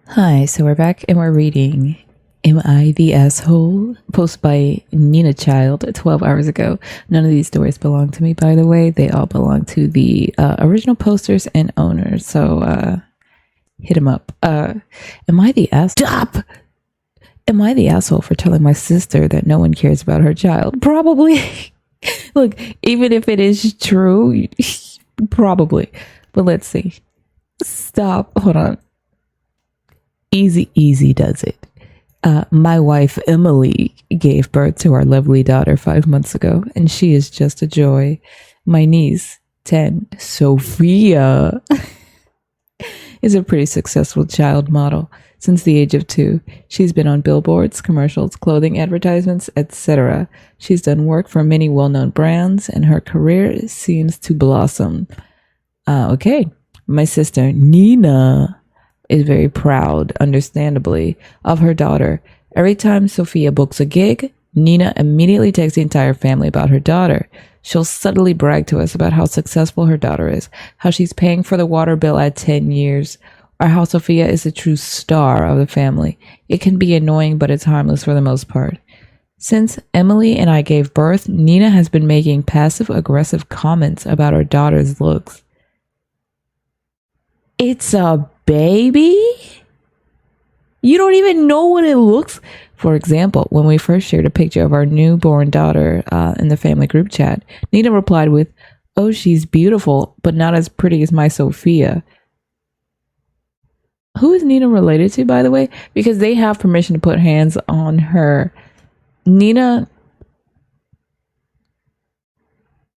Hi, so we're back and we're reading Am I the Asshole? Posted by Nina Child 12 hours ago. None of these stories belong to me, by the way. They all belong to the original posters and owners. So hit them up. Am I the ass? Stop! Am I the asshole for telling my sister that no one cares about her child? Probably. Look, even if it is true, probably. But let's see. Stop. Hold on. Easy does it. My wife Emily gave birth to our lovely daughter 5 months ago, and she is just a joy. My niece, 10, Sophia, is a pretty successful child model. Since the age of 2, she's been on billboards, commercials, clothing advertisements, etc. She's done work for many well-known brands, and her career seems to blossom. Okay, my sister Nina is very proud, understandably, of her daughter. Every time Sophia books a gig, Nina immediately tells the entire family about her daughter. She'll subtly brag to us about how successful her daughter is, how she's paying for the water bill at 10 years, or how Sophia is a true star of the family. It can be annoying, but it's harmless for the most part. Since Emily and I gave birth, Nina has been making passive-aggressive comments about her daughter's looks. It's a baby? You don't even know what it looks. For example, when we first shared a picture of our newborn daughter in the family group chat, Nina replied with, "Oh, she's beautiful, but not as pretty as my Sophia." Who is Nina related to, by the way? Because they have permission to put hands on her. Nina.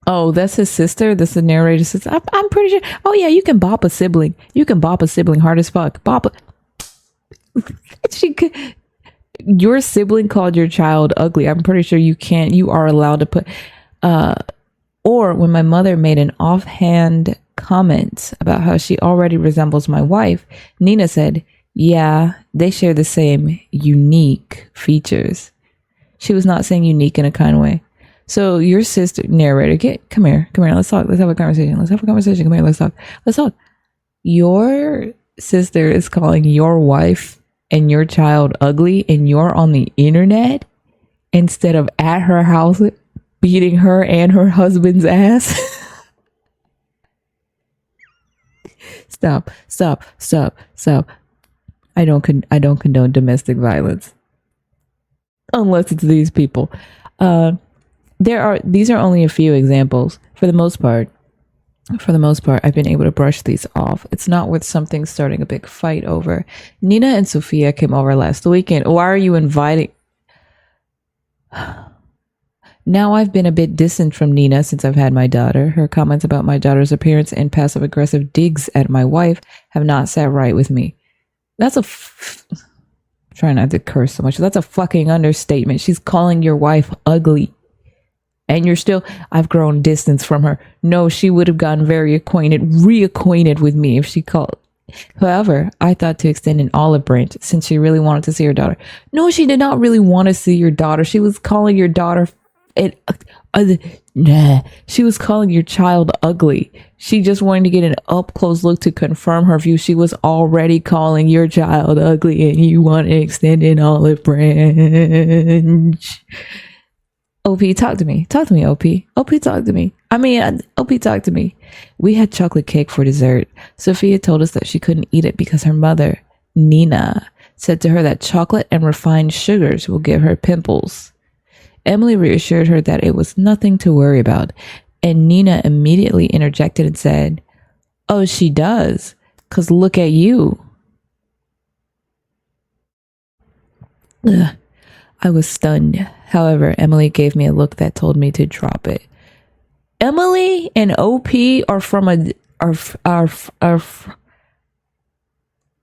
Oh, that's his sister. That's the narrator's sister. I'm pretty sure. Oh yeah, you can bop a sibling. You can bop a sibling hard as fuck. Bop. She could. Your sibling called your child ugly. I'm pretty sure you can't. You are allowed to put. Or when my mother made an offhand comment about how she already resembles my wife, Nina said, "Yeah, they share the same unique features." She was not saying unique in a kind way. So your sister, narrator, come here. Let's talk. Let's have a conversation. Come here. Let's talk. Your sister is calling your wife and your child ugly, and you're on the internet instead of at her house beating her and her husband's ass. Stop. I don't condone domestic violence unless it's these people. These are only a few examples. For the most part, I've been able to brush these off. It's not worth something starting a big fight over. Nina and Sophia came over last weekend. Why are you inviting? Now I've been a bit distant from Nina since I've had my daughter. Her comments about my daughter's appearance and passive-aggressive digs at my wife have not sat right with me. That's try not to curse so much. That's a fucking understatement. She's calling your wife ugly. And you're still, I've grown distance from her. No, she would have gotten very reacquainted with me if she called. However, I thought to extend an olive branch since she really wanted to see her daughter. No, she did not really want to see your daughter. She was calling your daughter, she was calling your child ugly. She just wanted to get an up-close look to confirm her view. She was already calling your child ugly and you want to extend an olive branch. OP, talk to me. Talk to me, OP. OP, talk to me. OP, talk to me. We had chocolate cake for dessert. Sophia told us that she couldn't eat it because her mother, Nina, said to her that chocolate and refined sugars will give her pimples. Emily reassured her that it was nothing to worry about, and Nina immediately interjected and said, "Oh, she does, 'cause look at you." Ugh. I was stunned. However, Emily gave me a look that told me to drop it. Emily and OP are from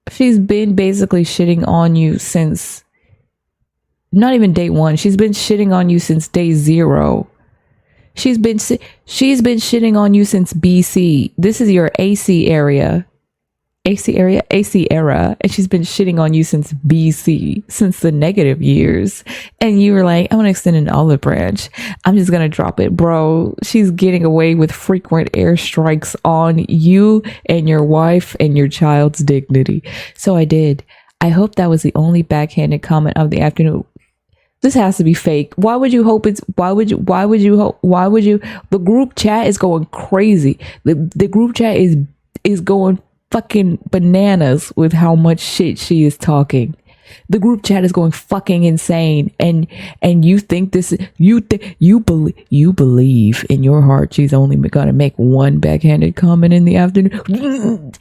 she's been basically shitting on you since not even day 1. She's been shitting on you since day 0. She's been shitting on you since BC. This is your AC era, and she's been shitting on you since BC, since the negative years. And you were like, "I'm gonna extend an olive branch. I'm just gonna drop it." Bro, she's getting away with frequent airstrikes on you and your wife and your child's dignity. So I did. I hope that was the only backhanded comment of the afternoon. This has to be fake. Why would you hope it's, why would you, the group chat is going crazy. The group chat is going fucking bananas with how much shit she is talking. The group chat is going fucking insane, and you think this, you believe in your heart she's only gonna make one backhanded comment in the afternoon.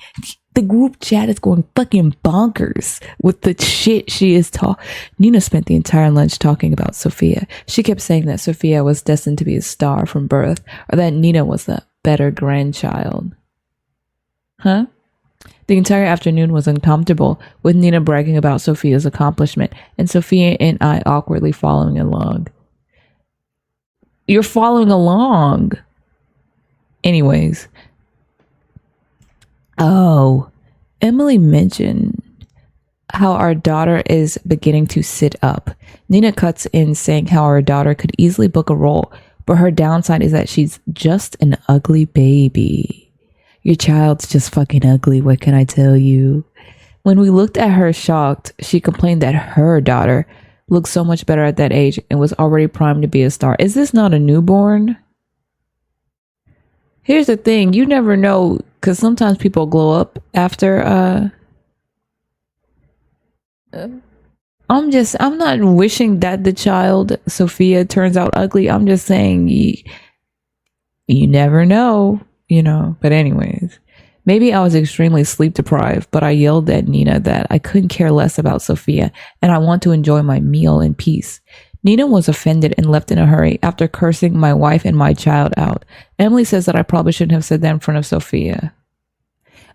The group chat is going fucking bonkers with the shit she is talking. Nina spent the entire lunch talking about Sophia. She kept saying that Sophia was destined to be a star from birth, or that Nina was the better grandchild. Huh? The entire afternoon was uncomfortable, with Nina bragging about Sophia's accomplishment and Sophia and I awkwardly following along. You're following along. Anyways. Oh, Emily mentioned how our daughter is beginning to sit up. Nina cuts in saying how our daughter could easily book a role, but her downside is that she's just an ugly baby. Your child's just fucking ugly, what can I tell you? When we looked at her shocked, she complained that her daughter looked so much better at that age and was already primed to be a star. Is this not a newborn? Here's the thing, you never know, because sometimes people glow up after, I'm not wishing that the child, Sophia, turns out ugly. I'm just saying, you never know. But anyways, maybe I was extremely sleep deprived, but I yelled at Nina that I couldn't care less about Sophia and I want to enjoy my meal in peace. Nina was offended and left in a hurry after cursing my wife and my child out. Emily says that I probably shouldn't have said that in front of Sophia.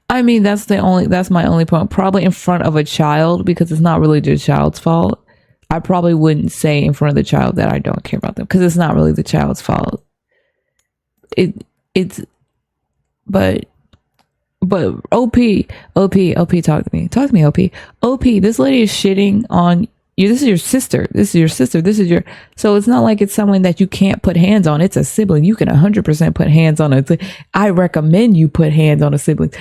I mean, that's my only point. Probably in front of a child, because it's not really the child's fault. I probably wouldn't say in front of the child that I don't care about them, because it's not really the child's fault. But OP, talk to me, OP, this lady is shitting on you. This is your sister. So it's not like it's someone that you can't put hands on. It's a sibling. You can 100% put hands on it. I recommend you put hands on a sibling.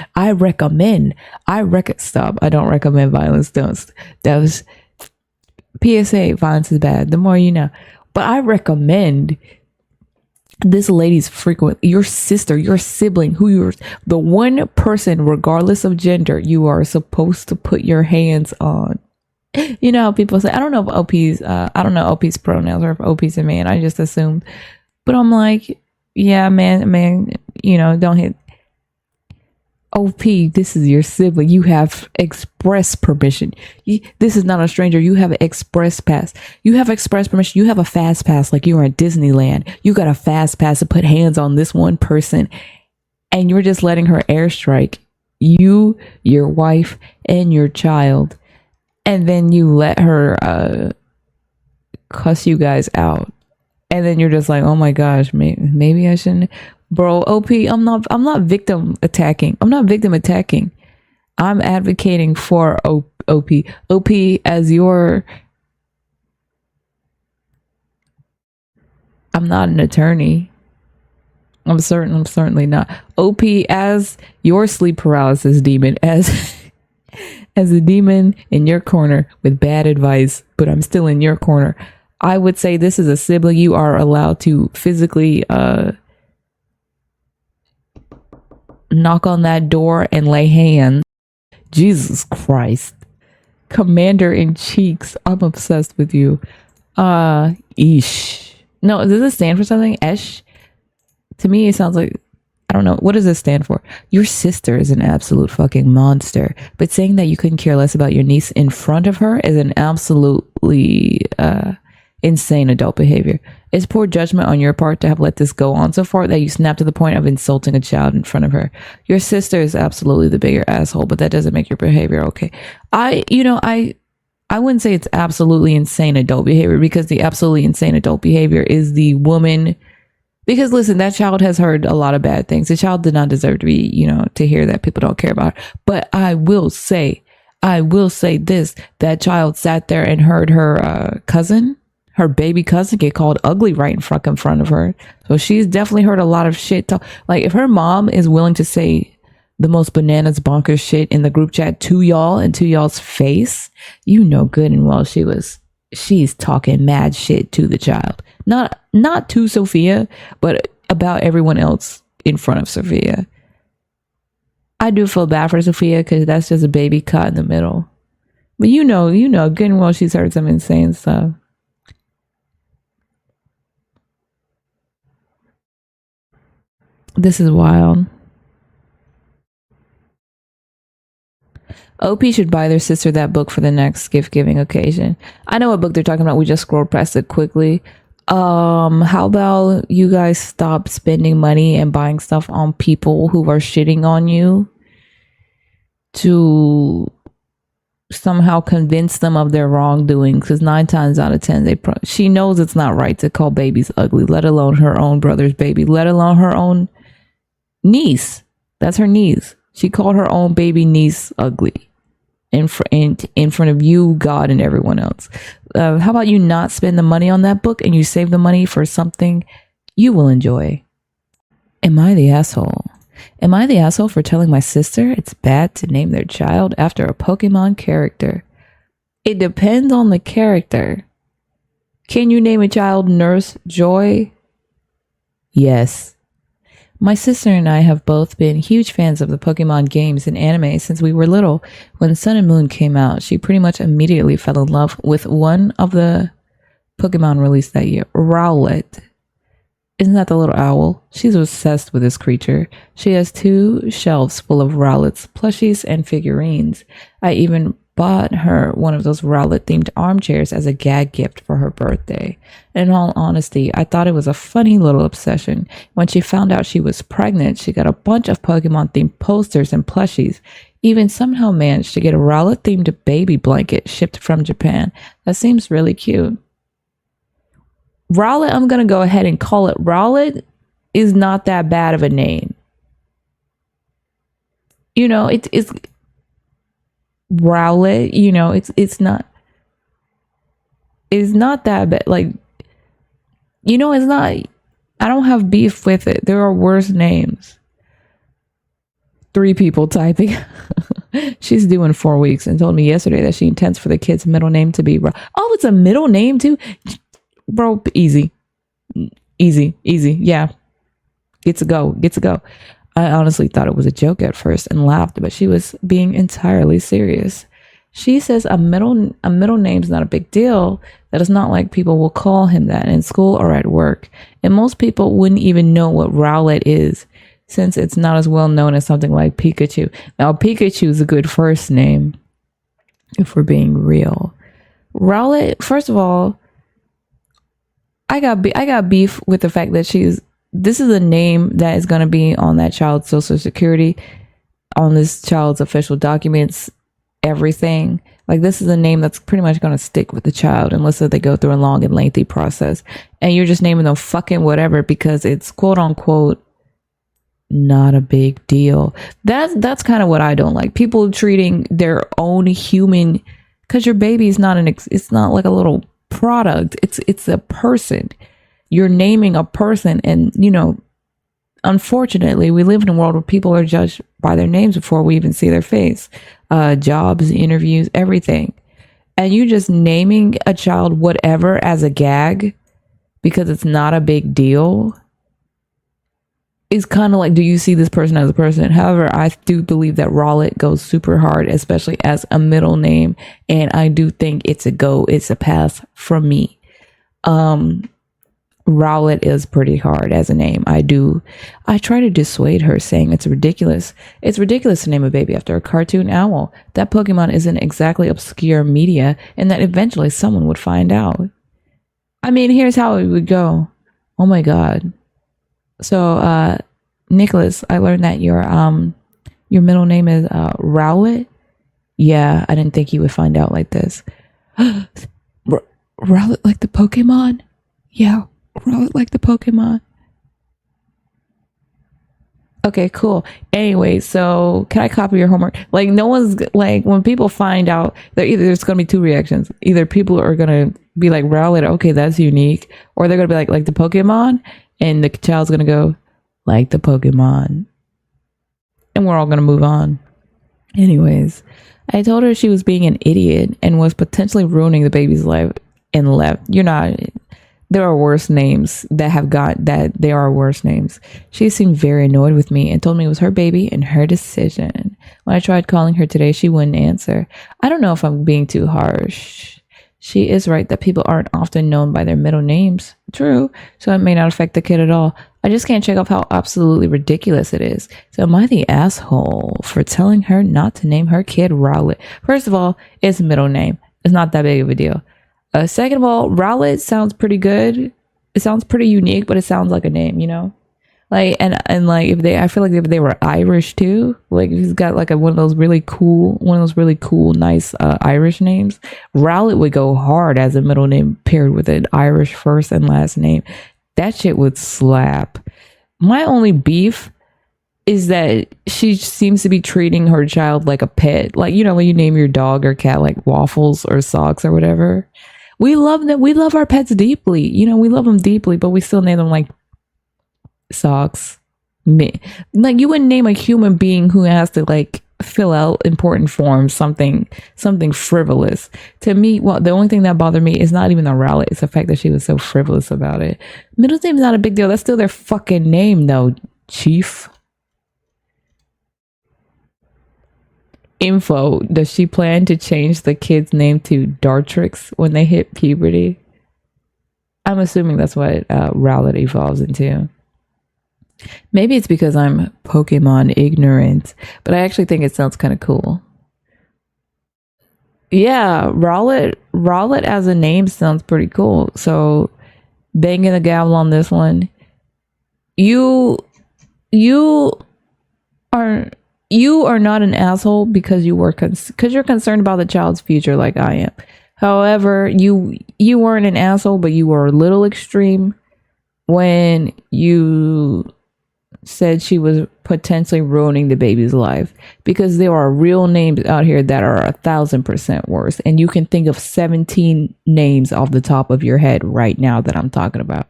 Stop. I don't recommend violence. That was PSA. Violence is bad. The more you know. But I recommend this lady's your sister, your sibling, the one person, regardless of gender, you are supposed to put your hands on. You know how people say, I don't know if OP's pronouns or if OP's a man. I just assumed. But I'm like, yeah, man, don't hit. OP, this is your sibling. You have express permission. This is not a stranger. You have an express pass. You have express permission. You have a fast pass like you're in Disneyland. You got a fast pass to put hands on this one person, and you're just letting her airstrike you, your wife, and your child, and then you let her cuss you guys out, and then you're just like, oh my gosh, maybe I shouldn't. Bro, OP, I'm not victim attacking. I'm advocating for OP. OP as your... I'm not an attorney. I'm certainly not. OP as your sleep paralysis demon, as a demon in your corner with bad advice, but I'm still in your corner. I would say this is a sibling. You are allowed to physically knock on that door and lay hands. Jesus Christ. Commander in cheeks. I'm obsessed with you. Eesh. No, does it stand for something? Esh? To me, it sounds like, I don't know. What does this stand for? Your sister is an absolute fucking monster. But saying that you couldn't care less about your niece in front of her is an absolutely insane adult behavior. It's poor judgment on your part to have let this go on so far that you snap to the point of insulting a child in front of her. Your sister is absolutely the bigger asshole, but that doesn't make your behavior okay. I wouldn't say it's absolutely insane adult behavior, because the absolutely insane adult behavior is the woman. Because listen, that child has heard a lot of bad things. The child did not deserve to be, to hear that people don't care about her. But I will say this, that child sat there and heard her her baby cousin get called ugly right in front of her. So she's definitely heard a lot of shit. Like, if her mom is willing to say the most bananas bonkers shit in the group chat to y'all and to y'all's face, you know good and well she's talking mad shit to the child. Not to Sophia, but about everyone else in front of Sophia. I do feel bad for Sophia because that's just a baby caught in the middle. But you know good and well she's heard some insane stuff. This is wild. OP should buy their sister that book for the next gift giving occasion. I know what book they're talking about. We just scrolled past it quickly. How about you guys stop spending money and buying stuff on people who are shitting on you to somehow convince them of their wrongdoing? Because 9 times out of 10, she knows it's not right to call babies ugly, let alone her own brother's baby, let alone her own niece. That's her niece. She called her own baby niece ugly in front of you, God, and everyone else. How about you not spend the money on that book and you save the money for something you will enjoy? Am I the asshole? Am I the asshole for telling my sister it's bad to name their child after a Pokemon character? It depends on the character. Can you name a child Nurse Joy? Yes. My sister and I have both been huge fans of the Pokemon games and anime since we were little. When Sun and Moon came out, she pretty much immediately fell in love with one of the Pokemon released that year, Rowlet. Isn't that the little owl? She's obsessed with this creature. She has 2 shelves full of Rowlets, plushies, and figurines. I even bought her one of those Rowlet-themed armchairs as a gag gift for her birthday. In all honesty, I thought it was a funny little obsession. When she found out she was pregnant, she got a bunch of Pokemon-themed posters and plushies, even somehow managed to get a Rowlet-themed baby blanket shipped from Japan. That seems really cute. Rowlet, I'm going to go ahead and call it Rowlet, is not that bad of a name. You know, it's Rowlet, you know, it's not that bad. Like, you know, it's not, I don't have beef with it. There are worse names. 3 people typing. She's due in 4 weeks and told me yesterday that she intends for the kid's middle name to be Oh, it's a middle name too? Bro, easy. Yeah. Get to go. I honestly thought it was a joke at first and laughed, but she was being entirely serious. She says a middle name's not a big deal. That is not like people will call him that in school or at work. And most people wouldn't even know what Rowlet is, since it's not as well known as something like Pikachu. Now, Pikachu is a good first name, if we're being real. Rowlet, first of all, I got beef with the fact that this is a name that is going to be on that child's social security, on this child's official documents, everything. Like, this is a name that's pretty much going to stick with the child unless they go through a long and lengthy process. And you're just naming them fucking whatever because it's quote unquote not a big deal. That's kind of what I don't like. People treating their own human, because your baby is not it's not like a little product. It's a person. You're naming a person, and you know, unfortunately, we live in a world where people are judged by their names before we even see their face. Jobs, interviews, everything. And you just naming a child whatever as a gag because it's not a big deal is kind of like, do you see this person as a person? However, I do believe that Rowlet goes super hard, especially as a middle name. And I do think it's a pass from me. Rowlet is pretty hard as a name. I try to dissuade her, saying it's ridiculous. It's ridiculous to name a baby after a cartoon owl. That Pokemon isn't exactly obscure media, and that eventually someone would find out. I mean, here's how it would go. Oh my God. So, Nicholas, I learned that your middle name is Rowlet. Yeah, I didn't think you would find out like this. Rowlet like the Pokemon? Yeah. Rowlet like the Pokemon. Okay, cool. Anyway, so can I copy your homework? Like, no one's like, when people find out, there's going to be 2 reactions. Either people are going to be like, Rowlet, okay, that's unique. Or they're going to be like the Pokemon. And the child's going to go, like the Pokemon. and we're all gonna move on. Anyways, I told her she was being an idiot and was potentially ruining the baby's life and left. You're not. There are worse names that have got that. There are worse names. She seemed very annoyed with me and told me it was her baby and her decision. When I tried calling her today, she wouldn't answer. I don't know if I'm being too harsh. She is right that people aren't often known by their middle names. True. So it may not affect the kid at all. I just can't check off how absolutely ridiculous it is. So am I the asshole for telling her not to name her kid Rowlet? First of all, it's a middle name. It's not that big of a deal. Second of all, Rowlet sounds pretty good. It sounds pretty unique, but it sounds like a name, you know? Like, and like if they, I feel like if they were Irish too, like if he's got like one of those really cool, nice Irish names, Rowlet would go hard as a middle name paired with an Irish first and last name. That shit would slap. My only beef is that she seems to be treating her child like a pet. Like, you know, when you name your dog or cat like Waffles or Socks or whatever. We love them. We love our pets deeply. You know, we love them deeply, but we still name them like Socks. Like you wouldn't name a human being who has to like fill out important forms something frivolous. To me, well, the only thing that bothered me is not even the Rowlet. It's the fact that she was so frivolous about it. Middle name's not a big deal. That's still their fucking name though, Chief. Info, does she plan to change the kid's name to Dartrix when they hit puberty? I'm assuming that's what Rowlet evolves into. Maybe it's because I'm Pokemon ignorant, but I actually think it sounds kind of cool. Yeah, Rowlet as a name sounds pretty cool. So banging the gavel on this one. You are not an asshole because you're concerned about the child's future like I am. However, you weren't an asshole, but you were a little extreme when you said she was potentially ruining the baby's life, because there are real names out here that are 1,000% worse, and you can think of 17 names off the top of your head right now that I'm talking about.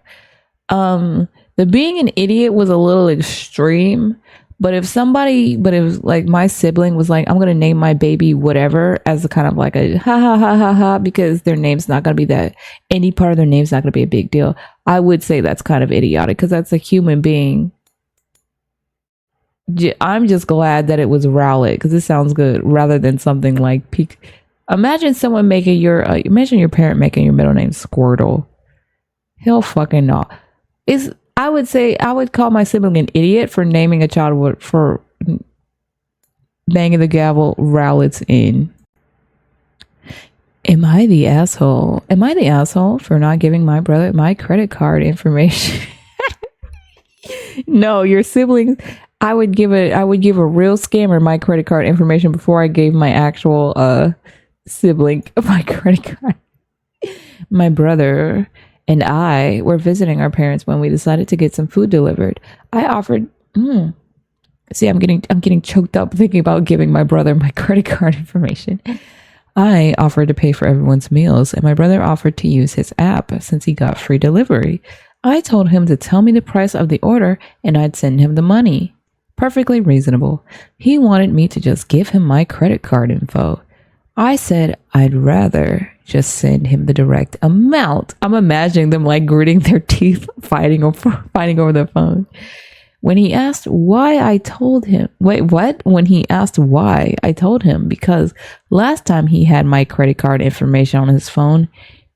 The being an idiot was a little extreme. But if like my sibling was like, I'm going to name my baby whatever as a kind of like a ha ha ha ha ha, because their name's not going to be that, any part of their name's not going to be a big deal. I would say that's kind of idiotic because that's a human being. I'm just glad that it was Rowlet because it sounds good rather than something like Peak. Imagine your parent making your middle name Squirtle. Hell fucking no. I would call my sibling an idiot for naming a child for banging the gavel Rowlet's in. Am I the asshole? Am I the asshole for not giving my brother my credit card information? No, your siblings. I would give a real scammer my credit card information before I gave my actual sibling my credit card. My brother and I were visiting our parents when we decided to get some food delivered. I offered. See, I'm getting choked up thinking about giving my brother my credit card information. I offered to pay for everyone's meals, and my brother offered to use his app since he got free delivery. I told him to tell me the price of the order, and I'd send him the money. Perfectly reasonable. He wanted me to just give him my credit card info. I said I'd rather just send him the direct amount. I'm imagining them like gritting their teeth, fighting over the phone. When he asked why, I told him, When he asked why, I told him because last time he had my credit card information on his phone,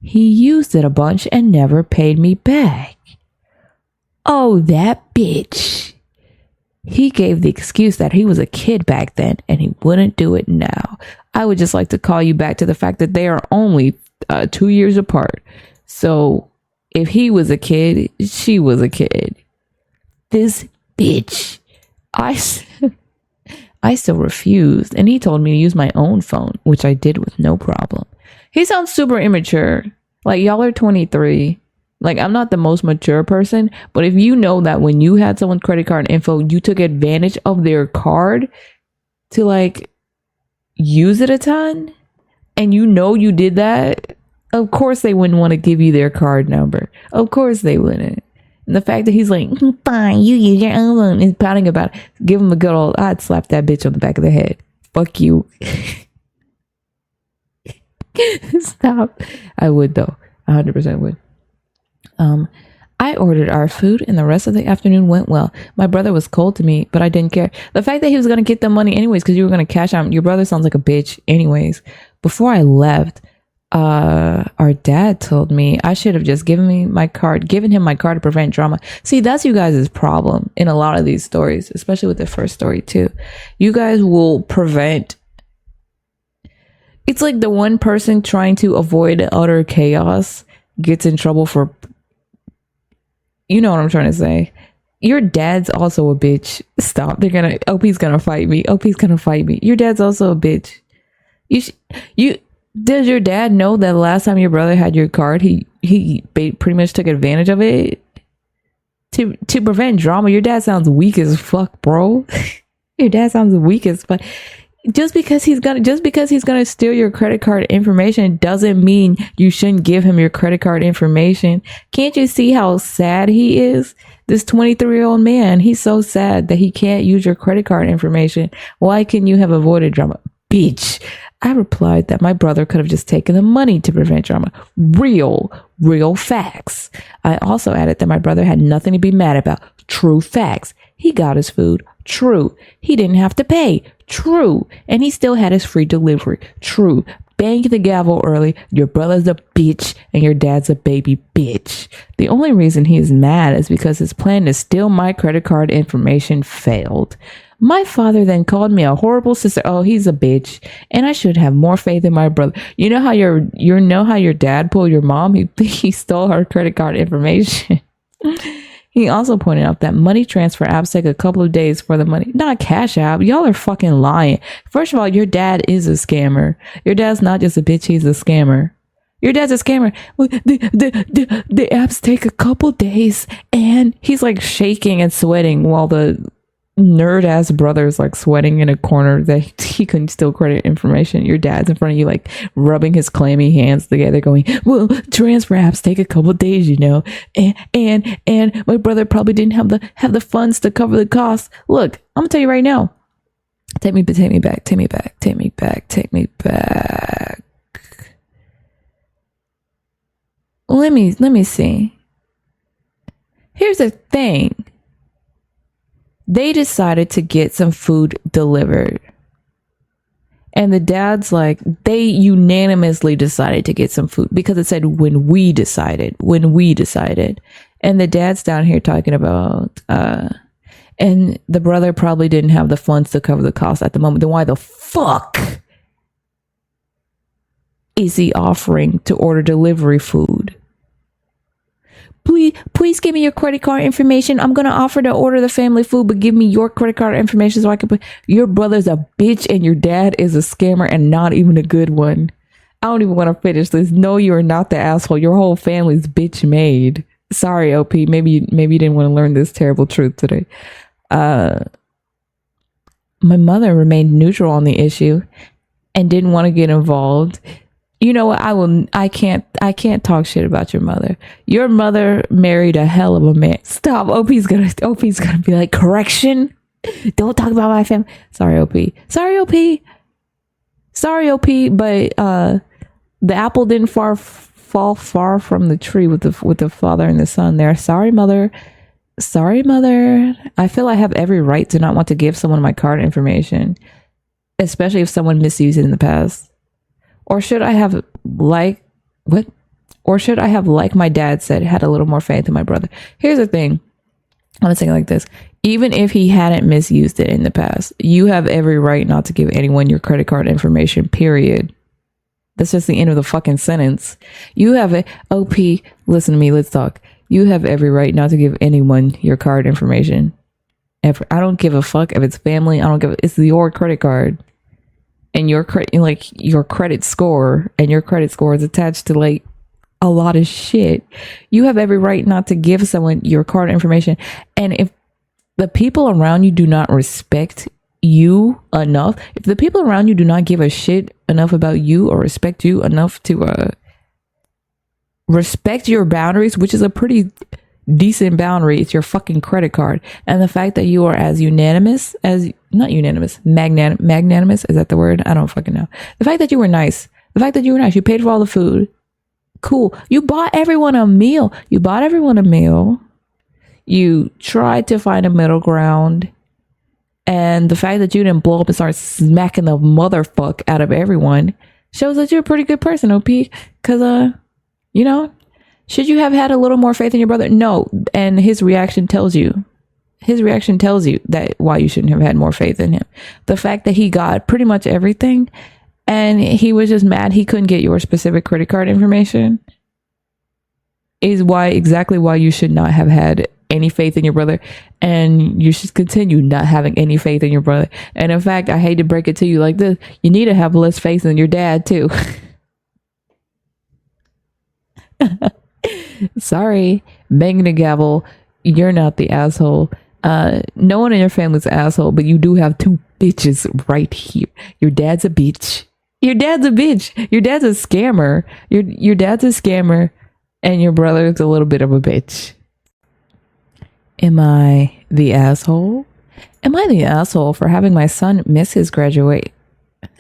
he used it a bunch and never paid me back. Oh, that bitch. He gave the excuse that he was a kid back then and he wouldn't do it now. I would just like to call you back to the fact that they are only 2 years apart. So if he was a kid, she was a kid. This bitch. I still refused, and he told me to use my own phone, which I did with no problem. He sounds super immature. Like, y'all are 23. Like, I'm not the most mature person, but if you know that when you had someone's credit card info, you took advantage of their card to like use it a ton, and you know you did that, of course they wouldn't want to give you their card number. Of course they wouldn't. And the fact that he's like, fine, you use your own one, and pouting about it, give him a good old, I'd slap that bitch on the back of the head. Fuck you. Stop. I would though. 100% would. I ordered our food and the rest of the afternoon went well. My brother was cold to me, but I didn't care. The fact that he was going to get the money anyways, because you were going to cash out. Your brother sounds like a bitch anyways. Before I left, our dad told me I should have just given him my card to prevent drama. See, that's you guys' problem in a lot of these stories, especially with the first story too. You guys will prevent. It's like the one person trying to avoid utter chaos gets in trouble for, you know what I'm trying to say. Your dad's also a bitch. Stop. OP's gonna fight me. OP's gonna fight me. Your dad's also a bitch. Does your dad know that the last time your brother had your card, he pretty much took advantage of it to prevent drama? Your dad sounds weak as fuck, bro. Your dad sounds weak as fuck. Just because he's gonna steal your credit card information doesn't mean you shouldn't give him your credit card information. Can't you see how sad he is? This 23-year-old man, he's so sad that he can't use your credit card information. Why couldn't you have avoided drama? Bitch. I replied that my brother could have just taken the money to prevent drama. Real facts. I also added that my brother had nothing to be mad about. True facts. He got his food. True. He didn't have to pay. True. And he still had his free delivery. True. Bang the gavel early. Your brother's a bitch and your dad's a baby bitch. The only reason he is mad is because his plan to steal my credit card information failed. My father then called me a horrible sister. Oh, he's a bitch. And I should have more faith in my brother. You know how your dad pulled your mom? He stole her credit card information. He also pointed out that money transfer apps take a couple of days for the money. Not Cash App. Y'all are fucking lying. First of all, your dad is a scammer. Your dad's not just a bitch. He's a scammer. Your dad's a scammer. The apps take a couple days, and he's like shaking and sweating while the nerd ass brother is like sweating in a corner that he couldn't steal credit information. Your dad's in front of you like rubbing his clammy hands together going, well, transfer apps take a couple days, you know, and my brother probably didn't have the funds to cover the cost. Look, I'm gonna tell you right now, take me back. Let me see. Here's the thing. They decided to get some food delivered. And the dad's like, they unanimously decided to get some food because it said when we decided. And the dad's down here talking about, and the brother probably didn't have the funds to cover the cost at the moment. Then why the fuck is he offering to order delivery food? Please give me your credit card information. I'm going to offer to order the family food, but give me your credit card information so I can put. Your brother's a bitch and your dad is a scammer and not even a good one. I don't even want to finish this. No, you are not the asshole. Your whole family's bitch made. Sorry, OP. Maybe you didn't want to learn this terrible truth today. My mother remained neutral on the issue and didn't want to get involved. You know what? I can't talk shit about your mother. Your mother married a hell of a man. Stop. OP's gonna be like, correction. Don't talk about my family. Sorry, OP. But the apple didn't fall far from the tree with the father and the son there. Sorry, mother. I feel I have every right to not want to give someone my card information, especially if someone misused it in the past. Or should I have like my dad said, had a little more faith in my brother? Here's the thing. I'm gonna say it like this. Even if he hadn't misused it in the past, you have every right not to give anyone your credit card information, period. That's just the end of the fucking sentence. You have a OP, listen to me, let's talk. You have every right not to give anyone your card information. I don't give a fuck if it's family. It's your credit card. And your credit score, and your credit score is attached to like a lot of shit. You have every right not to give someone your card information. And if the people around you do not respect you enough, if the people around you do not give a shit enough about you or respect you enough to respect your boundaries, which is a pretty decent boundary is your fucking credit card. And the fact that you are as unanimous as, not unanimous, magnanimous, is that the word? I don't fucking know. The fact that you were nice, you paid for all the food. Cool. You bought everyone a meal. You tried to find a middle ground. And the fact that you didn't blow up and start smacking the motherfuck out of everyone shows that you're a pretty good person, OP. Because, should you have had a little more faith in your brother? No. And his reaction tells you that why you shouldn't have had more faith in him. The fact that he got pretty much everything and he was just mad he couldn't get your specific credit card information is exactly why you should not have had any faith in your brother, and you should continue not having any faith in your brother. And in fact, I hate to break it to you like this, you need to have less faith in your dad too. Sorry, banging the gavel, you're not the asshole. No one in your family's an asshole, but you do have two bitches right here. Your dad's a bitch. Your dad's a scammer. Your dad's a scammer, and your brother's a little bit of a bitch. Am I the asshole? Am I the asshole for having my son miss his graduate?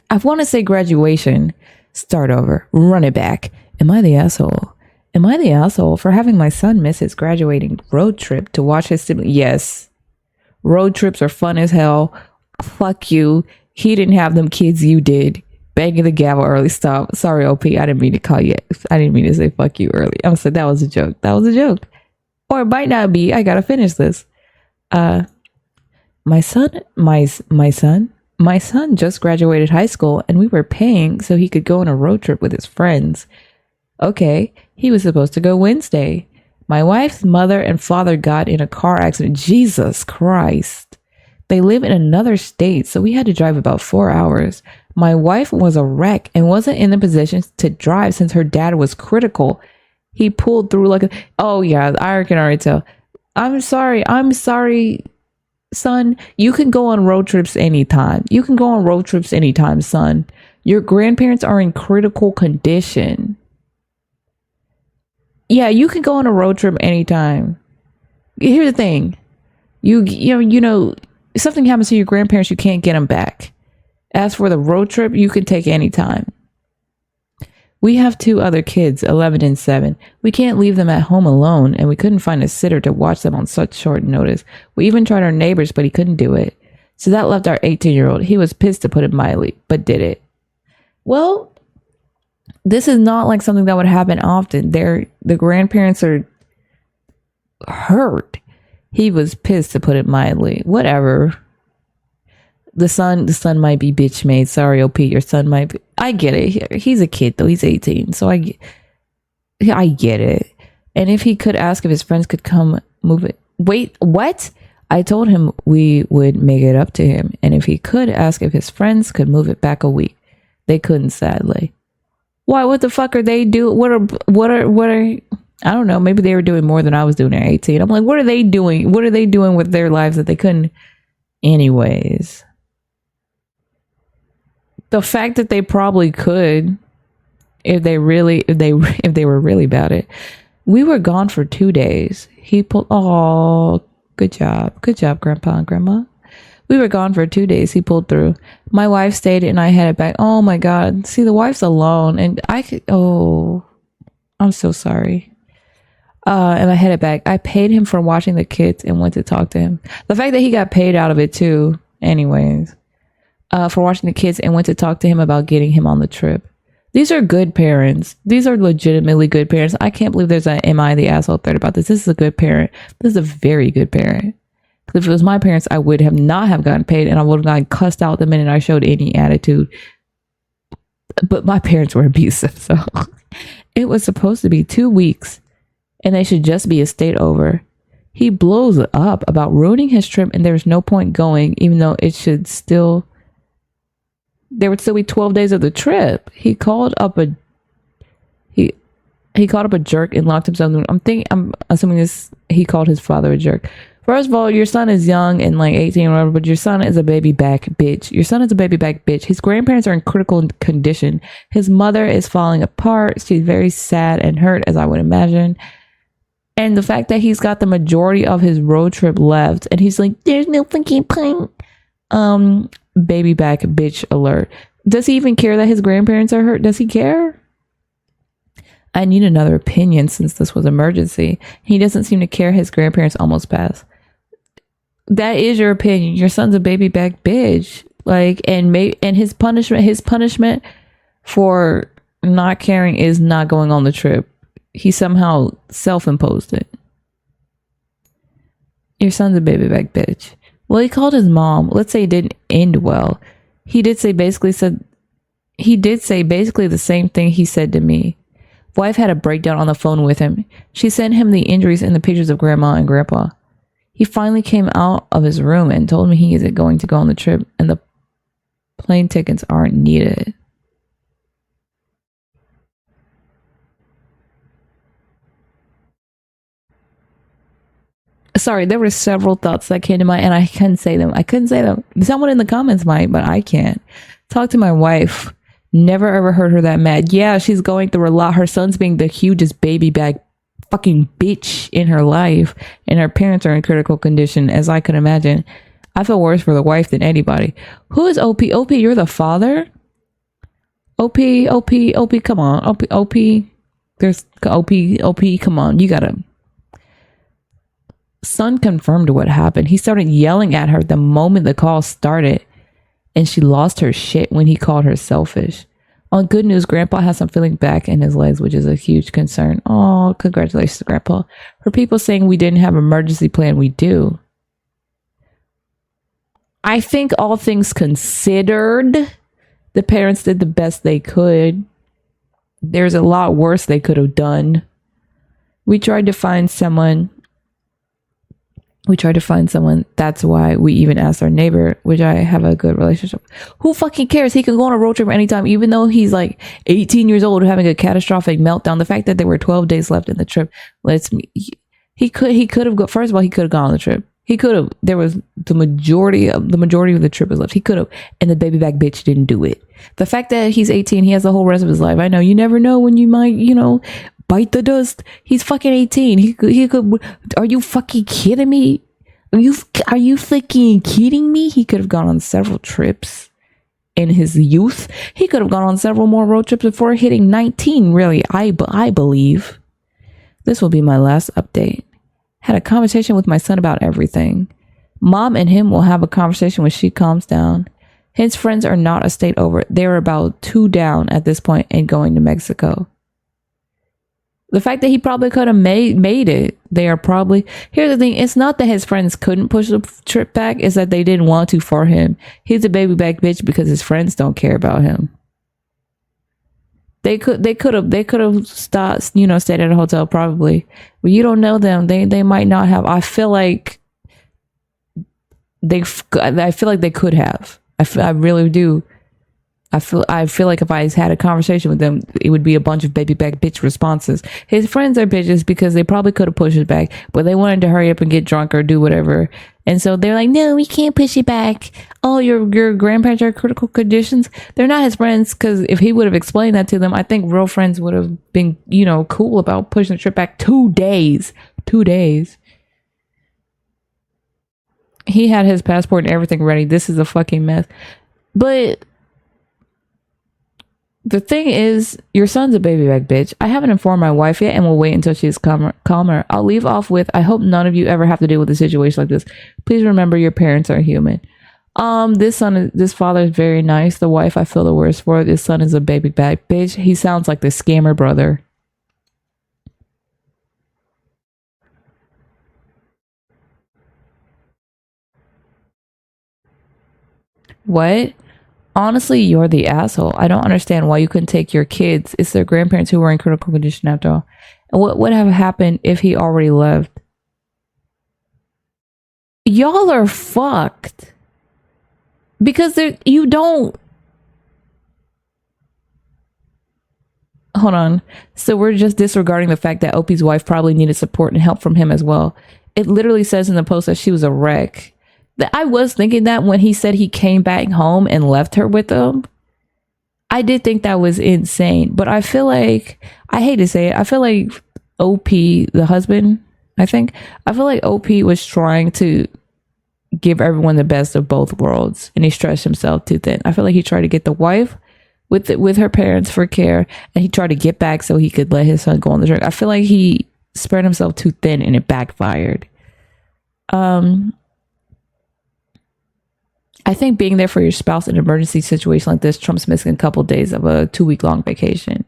I want to say graduation. Start over. Run it back. Am I the asshole? Am I the asshole for having my son miss his graduating road trip to watch his sibling? Yes. Road trips are fun as hell. Fuck you. He didn't have them kids, you did. Banging the gavel early. Stop. Sorry, OP. I didn't mean to call you. I didn't mean to say fuck you early. I'm saying that was a joke. Or it might not be. I gotta finish this. My son just graduated high school and we were paying so he could go on a road trip with his friends. Okay, he was supposed to go Wednesday. My wife's mother and father got in a car accident. Jesus Christ. They live in another state, so we had to drive about 4 hours. My wife was a wreck and wasn't in the position to drive since her dad was critical. He pulled through like oh yeah, I can already tell. I'm sorry, son. You can go on road trips anytime. Son. Your grandparents are in critical condition. Yeah, you can go on a road trip anytime. Here's the thing. You know, if something happens to your grandparents, you can't get them back. As for the road trip, you can take any time. We have 2 other kids, 11 and 7. We can't leave them at home alone, and we couldn't find a sitter to watch them on such short notice. We even tried our neighbors, but he couldn't do it. So that left our 18-year-old. He was pissed, to put it mildly, but did it. Well, this is not like something that would happen often. The grandparents are hurt. He was pissed, to put it mildly. Whatever. The son might be bitch made. Sorry, OP, your son might be. I get it. He's a kid though. He's 18. So I get it. And if he could ask if his friends could come move it. Wait, what? I told him we would make it up to him. And if he could ask if his friends could move it back a week. They couldn't, sadly. Why? What the fuck are they doing? What are I don't know. Maybe they were doing more than I was doing at 18. I'm like, what are they doing? What are they doing with their lives that they couldn't? Anyways. The fact that they probably could, if they were really about it. We were gone for 2 days. He pulled. Oh, good job, Grandpa and Grandma. We were gone for 2 days. He pulled through. My wife stayed, and I headed back. Oh my God! See, the wife's alone, and I could. Oh, I'm so sorry. And I headed back. I paid him for watching the kids and went to talk to him. The fact that he got paid out of it too. Anyways. For watching the kids and went to talk to him about getting him on the trip. These are good parents. These are legitimately good parents. I can't believe there's a am I the asshole thread about this. This is a good parent. This is a very good parent. Because if it was my parents, I would have not have gotten paid and I would have gotten cussed out the minute I showed any attitude. But my parents were abusive. So it was supposed to be 2 weeks and they should just be a state over. He blows up about ruining his trip and there's no point going, even though it should still... There would still be 12 days of the trip. He called up a jerk and locked himself in. I'm assuming he called his father a jerk. First of all, your son is young and like 18 or whatever, but your son is a baby back bitch. His grandparents are in critical condition. His mother is falling apart. She's very sad and hurt, as I would imagine. And the fact that he's got the majority of his road trip left and he's like, there's no fucking point. Baby back bitch alert. Does he even care that his grandparents are hurt? Does he care? I need another opinion since this was emergency. He doesn't seem to care his grandparents almost passed. That is your opinion. Your son's a baby back bitch. Like, and his punishment for not caring is not going on the trip. He somehow self-imposed it. Your son's a baby back bitch. Well, he called his mom. Let's say it didn't end well. He did say basically the same thing he said to me. Wife had a breakdown on the phone with him. She sent him the injuries and the pictures of grandma and grandpa. He finally came out of his room and told me he isn't going to go on the trip and the plane tickets aren't needed. Sorry, there were several thoughts that came to mind and I couldn't say them. Someone in the comments might, but I can't. Talk to my wife. Never ever heard her that mad. Yeah, she's going through a lot. Her son's being the hugest baby back fucking bitch in her life, and her parents are in critical condition, as I could imagine. I feel worse for the wife than anybody. Who is OP? OP, you're the father? OP, come on. OP, there's OP, come on. You gotta. Son confirmed what happened. He started yelling at her the moment the call started, and she lost her shit when he called her selfish. On good news, Grandpa has some feeling back in his legs, which is a huge concern. Oh, congratulations, Grandpa. For people saying we didn't have an emergency plan, we do. I think all things considered, the parents did the best they could. There's a lot worse they could have done. We tried to find someone. That's why we even asked our neighbor, which I have a good relationship. Who fucking cares? He can go on a road trip anytime, even though he's like 18 years old having a catastrophic meltdown. The fact that there were 12 days left in the trip lets me. He could have first of all, he could have gone on the trip. He could have. There was the majority of the trip was left. He could have, and the baby back bitch didn't do it. The fact that he's 18, he has the whole rest of his life. I know you never know when you might, bite the dust. He's fucking 18. He could. Are you fucking kidding me? Are you fucking kidding me? He could have gone on several trips in his youth. He could have gone on several more road trips before hitting 19. Really, I believe. This will be my last update. Had a conversation with my son about everything. Mom and him will have a conversation when she calms down. His friends are not a state over. They're about 2 down at this point and going to Mexico. The fact that he probably could have made it. They are probably... Here's the thing. It's not that his friends couldn't push the trip back. It's that they didn't want to for him. He's a baby back bitch because his friends don't care about him. They could have stopped, stayed at a hotel probably. But you don't know them. They might not have. I feel like they could have. I really do. I feel like if I had a conversation with them, it would be a bunch of baby back bitch responses. His friends are bitches because they probably could have pushed it back, but they wanted to hurry up and get drunk or do whatever. And so they're like, no, we can't push it back. Oh, your grandparents are in critical conditions. They're not his friends, because if he would have explained that to them, I think real friends would have been, cool about pushing the trip back 2 days. 2 days. He had his passport and everything ready. This is a fucking mess. But the thing is, your son's a baby back bitch. I haven't informed my wife yet and will wait until she's calmer. I'll leave off with, I hope none of you ever have to deal with a situation like this. Please remember your parents are human. This father is very nice. The wife I feel the worst for. This son is a baby back bitch. He sounds like the scammer brother. What? Honestly, you're the asshole. I don't understand why you couldn't take your kids. It's their grandparents who were in critical condition after all. And what would have happened if he already left? Y'all are fucked. Because you don't... Hold on. So we're just disregarding the fact that Opie's wife probably needed support and help from him as well. It literally says in the post that she was a wreck. I was thinking that when he said he came back home and left her with them. I did think that was insane. But I feel like, I hate to say it, I feel like OP, the husband, I think. I feel like OP was trying to give everyone the best of both worlds, and he stretched himself too thin. I feel like he tried to get the wife with her parents for care, and he tried to get back so he could let his son go on the drink. I feel like he spread himself too thin, and it backfired. I think being there for your spouse in an emergency situation like this trumps missing a couple days of a 2-week long vacation.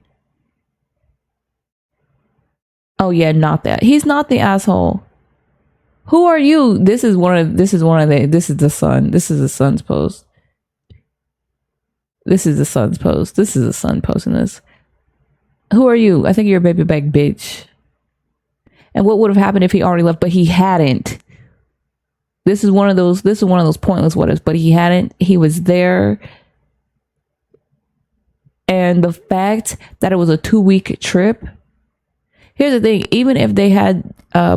Oh yeah, not that. He's not the asshole. Who are you? This is the son. This is the son's post. This is the son's post. This is the son posting this. Who are you? I think you're a baby back bitch. And what would have happened if he already left, but he hadn't? This is one of those pointless what ifs, but he hadn't. He was there. And the fact that it was a 2-week trip. Here's the thing, even if they had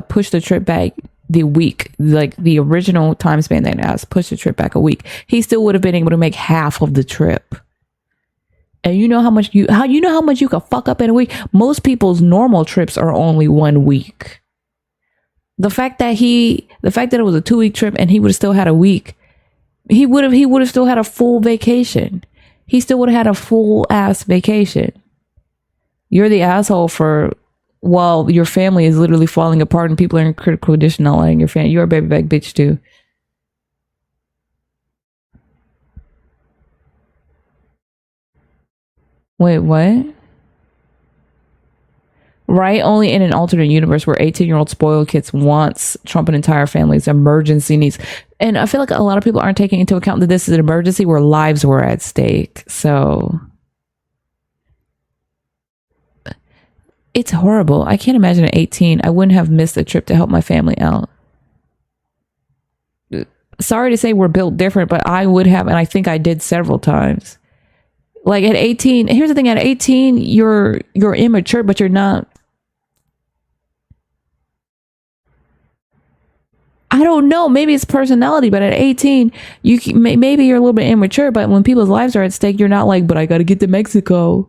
pushed the trip back the week, like the original time span they asked, push the trip back a week, he still would have been able to make half of the trip. And you know how much you can fuck up in a week? Most people's normal trips are only 1 week. The fact that it was a 2-week trip and he would have still had a week, he would have still had a full vacation. He still would have had a full ass vacation. You're the asshole for, well, your family is literally falling apart and people are in critical condition, not letting your family. You're a baby back bitch too. Wait, what? Right? Only in an alternate universe where 18-year-old spoiled kids wants Trump and entire family's emergency needs. And I feel like a lot of people aren't taking into account that this is an emergency where lives were at stake. So it's horrible. I can't imagine at 18, I wouldn't have missed a trip to help my family out. Sorry to say we're built different, but I would have, and I think I did several times. Like at 18, here's the thing, at 18, you're immature, but you're not. I don't know. Maybe it's personality, but at 18, maybe you're a little bit immature, but when people's lives are at stake, you're not like, but I got to get to Mexico.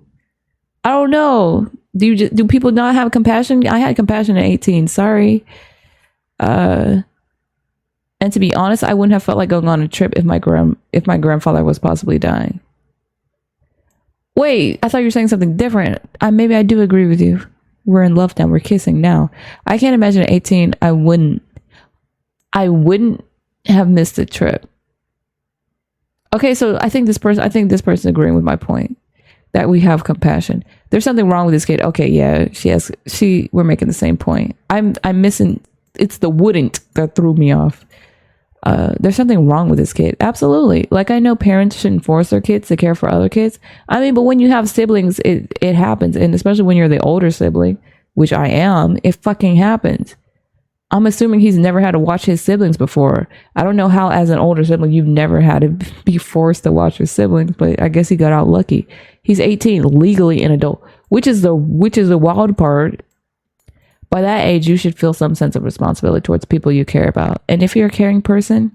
I don't know. Do people not have compassion? I had compassion at 18. Sorry. And to be honest, I wouldn't have felt like going on a trip if my grandfather was possibly dying. Wait, I thought you were saying something different. Maybe I do agree with you. We're in love now. We're kissing now. I can't imagine at 18, I wouldn't have missed the trip. Okay, so I think this person agreeing with my point that we have compassion. There's something wrong with this kid. Okay, yeah, we're making the same point. I'm missing. It's the wouldn't that threw me off. There's something wrong with this kid. Absolutely. Like, I know parents shouldn't force their kids to care for other kids. I mean, but when you have siblings, it happens. And especially when you're the older sibling, which I am, it fucking happens. I'm assuming he's never had to watch his siblings before. I don't know how, as an older sibling, you've never had to be forced to watch your siblings, but I guess he got out lucky. He's 18, legally an adult, which is the wild part. By that age, you should feel some sense of responsibility towards people you care about. And if you're a caring person,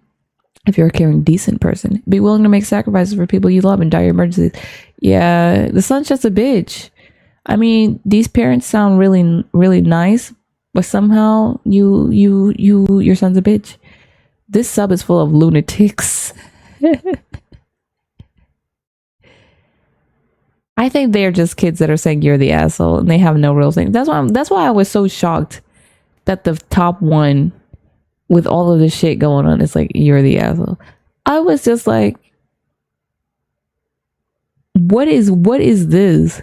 if you're a caring, decent person, be willing to make sacrifices for people you love in dire emergencies. Yeah, the son's just a bitch. I mean, these parents sound really, really nice, but somehow your son's a bitch. This sub is full of lunatics. I think they're just kids that are saying you're the asshole and they have no real thing. That's why I was so shocked that the top one with all of this shit going on is like, you're the asshole. I was just like, what is this?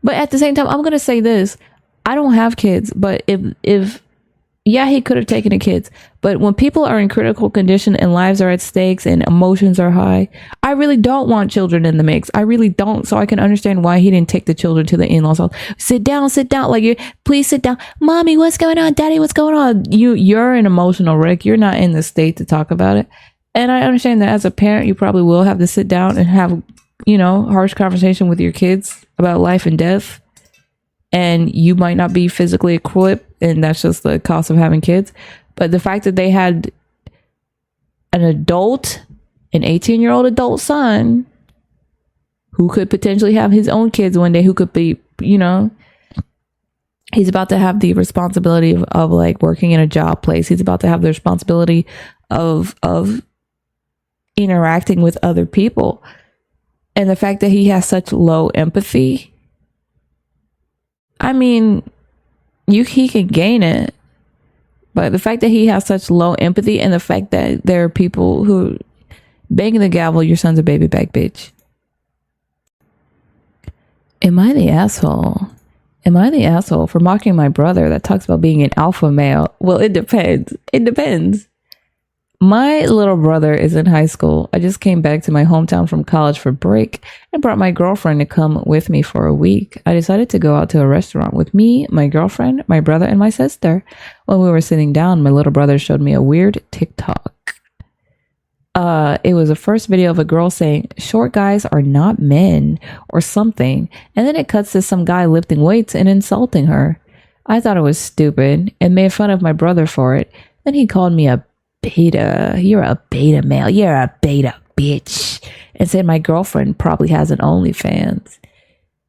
But at the same time, I'm going to say this. I don't have kids, but if yeah, he could have taken the kids. But when people are in critical condition and lives are at stakes and emotions are high, I really don't want children in the mix. I really don't. So I can understand why he didn't take the children to the in-laws house. Sit down. Like, please sit down. Mommy, what's going on? Daddy, what's going on? You're an emotional wreck. You're not in the state to talk about it. And I understand that as a parent, you probably will have to sit down and have, harsh conversation with your kids about life and death. And you might not be physically equipped, and that's just the cost of having kids. But the fact that they had an 18-year-old adult son who could potentially have his own kids one day, who could be, he's about to have the responsibility of like working in a job place. He's about to have the responsibility of interacting with other people. And the fact that he has such low empathy, I mean, he can gain it. But the fact that he has such low empathy, and the fact that there are people who banging the gavel, your son's a baby back bitch. Am I the asshole? Am I the asshole for mocking my brother that talks about being an alpha male? Well, it depends. It depends. My little brother is in high school. I just came back to my hometown from college for break and brought my girlfriend to come with me for a week. I decided to go out to a restaurant with me, my girlfriend, my brother, and my sister. When we were sitting down, my little brother showed me a weird TikTok. It was the first video of a girl saying, "Short guys are not men," or something. And then it cuts to some guy lifting weights and insulting her. I thought it was stupid and made fun of my brother for it. Then he called me a beta. "You're a beta male. You're a beta bitch." And said my girlfriend probably has an OnlyFans.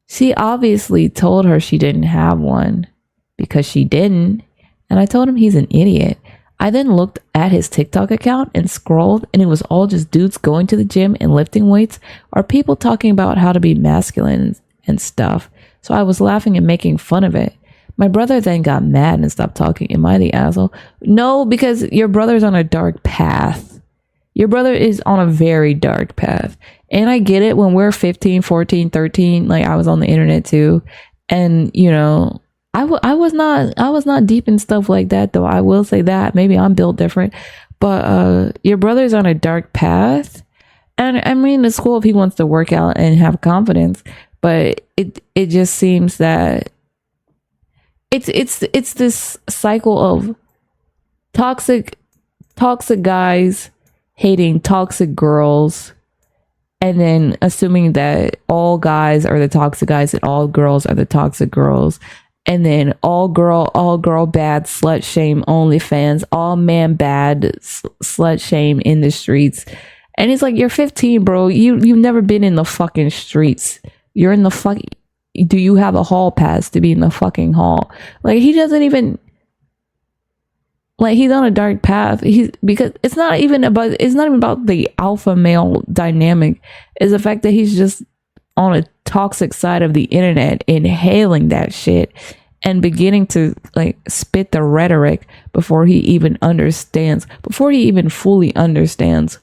She obviously told her she didn't have one because she didn't. And I told him he's an idiot. I then looked at his TikTok account and scrolled, and it was all just dudes going to the gym and lifting weights, or people talking about how to be masculine and stuff. So I was laughing and making fun of it. My brother then got mad and stopped talking. Am I the asshole? No, because your brother's on a dark path. Your brother is on a very dark path. And I get it when we're 15, 14, 13. Like, I was on the internet too. And, I was not deep in stuff like that, though. I will say that. Maybe I'm built different. But your brother's on a dark path. And I mean, it's cool if he wants to work out and have confidence. But it just seems that it's this cycle of toxic guys hating toxic girls, and then assuming that all guys are the toxic guys and all girls are the toxic girls, and then all girl bad slut shame OnlyFans, all man bad slut shame in the streets. And it's like, you're 15, bro. You've never been in the fucking streets. You're in the fucking. Do you have a hall pass to be in the fucking hall? Like, he doesn't even, like, he's on a dark path. Because it's not even about the alpha male dynamic. It's the fact that he's just on a toxic side of the internet, inhaling that shit and beginning to like spit the rhetoric before he even fully understands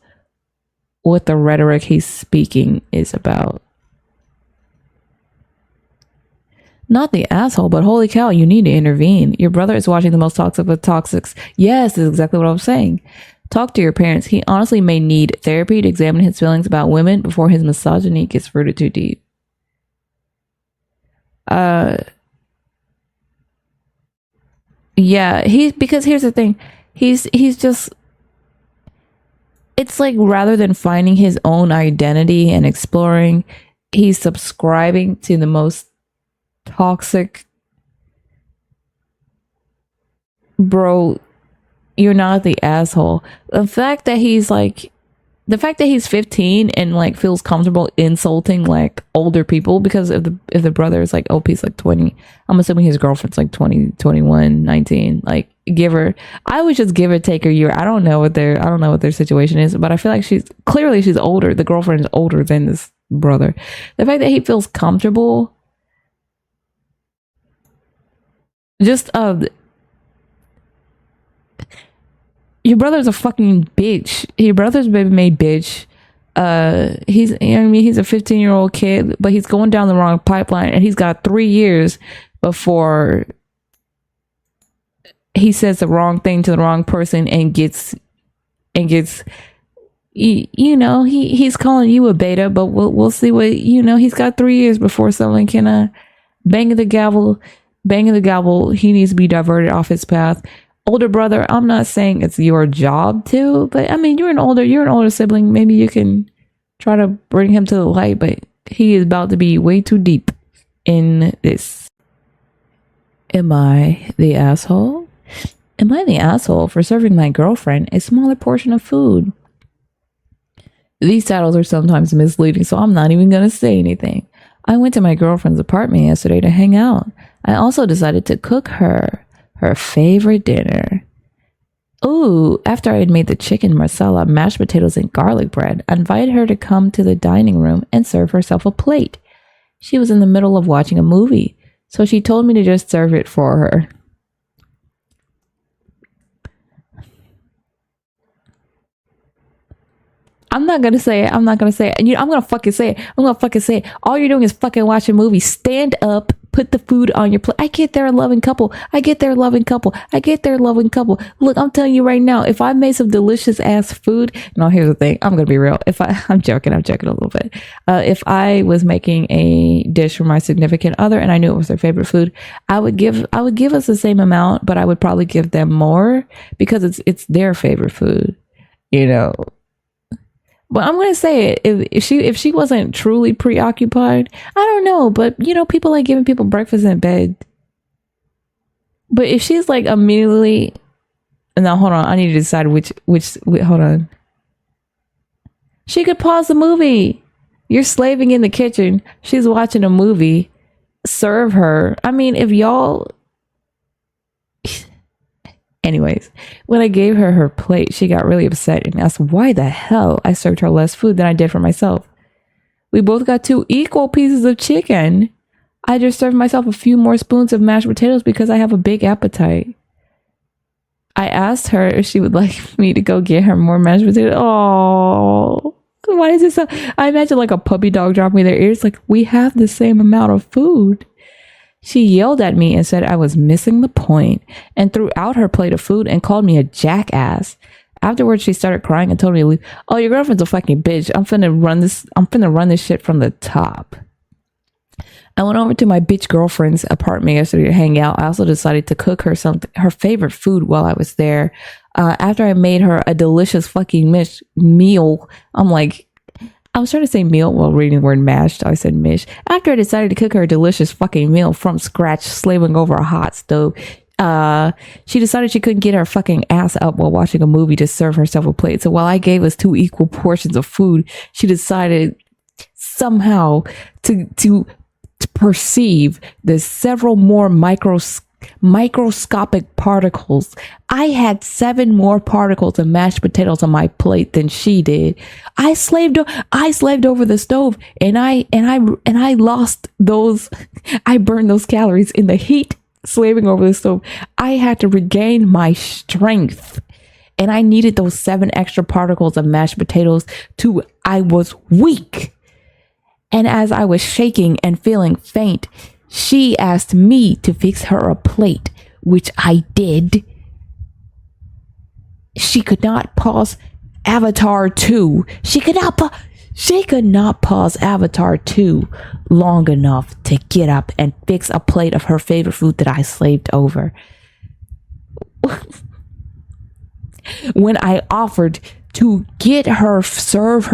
what the rhetoric he's speaking is about. Not the asshole, but holy cow, you need to intervene. Your brother is watching the most toxic of toxics. Yes, that's exactly what I'm saying. Talk to your parents. He honestly may need therapy to examine his feelings about women before his misogyny gets rooted too deep. Yeah, because here's the thing. He's just, it's like, rather than finding his own identity and exploring, he's subscribing to the most toxic. Bro, you're not the asshole. The fact that he's 15 and like feels comfortable insulting like older people, because if the brother is like OP's like 20, I'm assuming his girlfriend's like 20, 21, 19. Like, I would just give or take a year. I don't know what their situation is, but I feel like she's older. The girlfriend is older than this brother. The fact that he feels comfortable, just your brother's a fucking bitch. Your brother's a baby made bitch. He's a 15-year-old kid, but he's going down the wrong pipeline, and he's got 3 years before he says the wrong thing to the wrong person and gets he's calling you a beta, but we'll see what, he's got 3 years before someone can banging the gavel. He needs to be diverted off his path. Older brother, I'm not saying it's your job to, but I mean, you're an older sibling. Maybe you can try to bring him to the light, but he is about to be way too deep in this. Am I the asshole? Am I the asshole for serving my girlfriend a smaller portion of food? These titles are sometimes misleading, so I'm not even going to say anything. I went to my girlfriend's apartment yesterday to hang out. I also decided to cook her favorite dinner. Ooh, after I had made the chicken marsala, mashed potatoes, and garlic bread, I invited her to come to the dining room and serve herself a plate. She was in the middle of watching a movie, so she told me to just serve it for her. I'm not gonna say it. I'm not gonna say it. And I'm gonna fucking say it. I'm gonna fucking say it. All you're doing is fucking watching movies. Stand up, put the food on your plate. I get they're a loving couple. I get they're a loving couple. I get they're a loving couple. Look, I'm telling you right now, if I made some delicious ass food, no, here's the thing. I'm gonna be real. I'm joking a little bit. If I was making a dish for my significant other and I knew it was their favorite food, I would give us the same amount, but I would probably give them more because it's their favorite food, you know. But I'm gonna say it. If she wasn't truly preoccupied, I don't know. But people like giving people breakfast in bed. But if she's like immediately, now hold on, I need to decide which. Wait, hold on. She could pause the movie. You're slaving in the kitchen. She's watching a movie. Serve her. I mean, if y'all. Anyways, when I gave her her plate, she got really upset and asked why the hell I served her less food than I did for myself. We both got 2 equal pieces of chicken. I just served myself a few more spoons of mashed potatoes because I have a big appetite. I asked her if she would like me to go get her more mashed potatoes. Oh, why is this so? I imagine like a puppy dog dropping me their ears like, we have the same amount of food. She yelled at me and said I was missing the point and threw out her plate of food and called me a jackass. Afterwards, she started crying and told me to leave. Oh, your girlfriend's a fucking bitch. I'm finna run this shit from the top. I went over to my bitch girlfriend's apartment yesterday to hang out. I also decided to cook her her favorite food while I was there. After I made her a delicious fucking meal, I was trying to say meal while reading the word mashed. I said mish. After I decided to cook her a delicious fucking meal from scratch, slaving over a hot stove, she decided she couldn't get her fucking ass up while watching a movie to serve herself a plate. So while I gave us 2 equal portions of food, she decided somehow to perceive the several more microscopic particles. I had 7 more particles of mashed potatoes on my plate than she did. I slaved over the stove and I lost those. I burned those calories in the heat slaving over the stove. I had to regain my strength and I needed those 7 extra particles of mashed potatoes I was weak. And as I was shaking and feeling faint, she asked me to fix her a plate, which I did. She could not pause Avatar 2. She could not pause Avatar 2 long enough to get up and fix a plate of her favorite food that I slaved over. When I offered to serve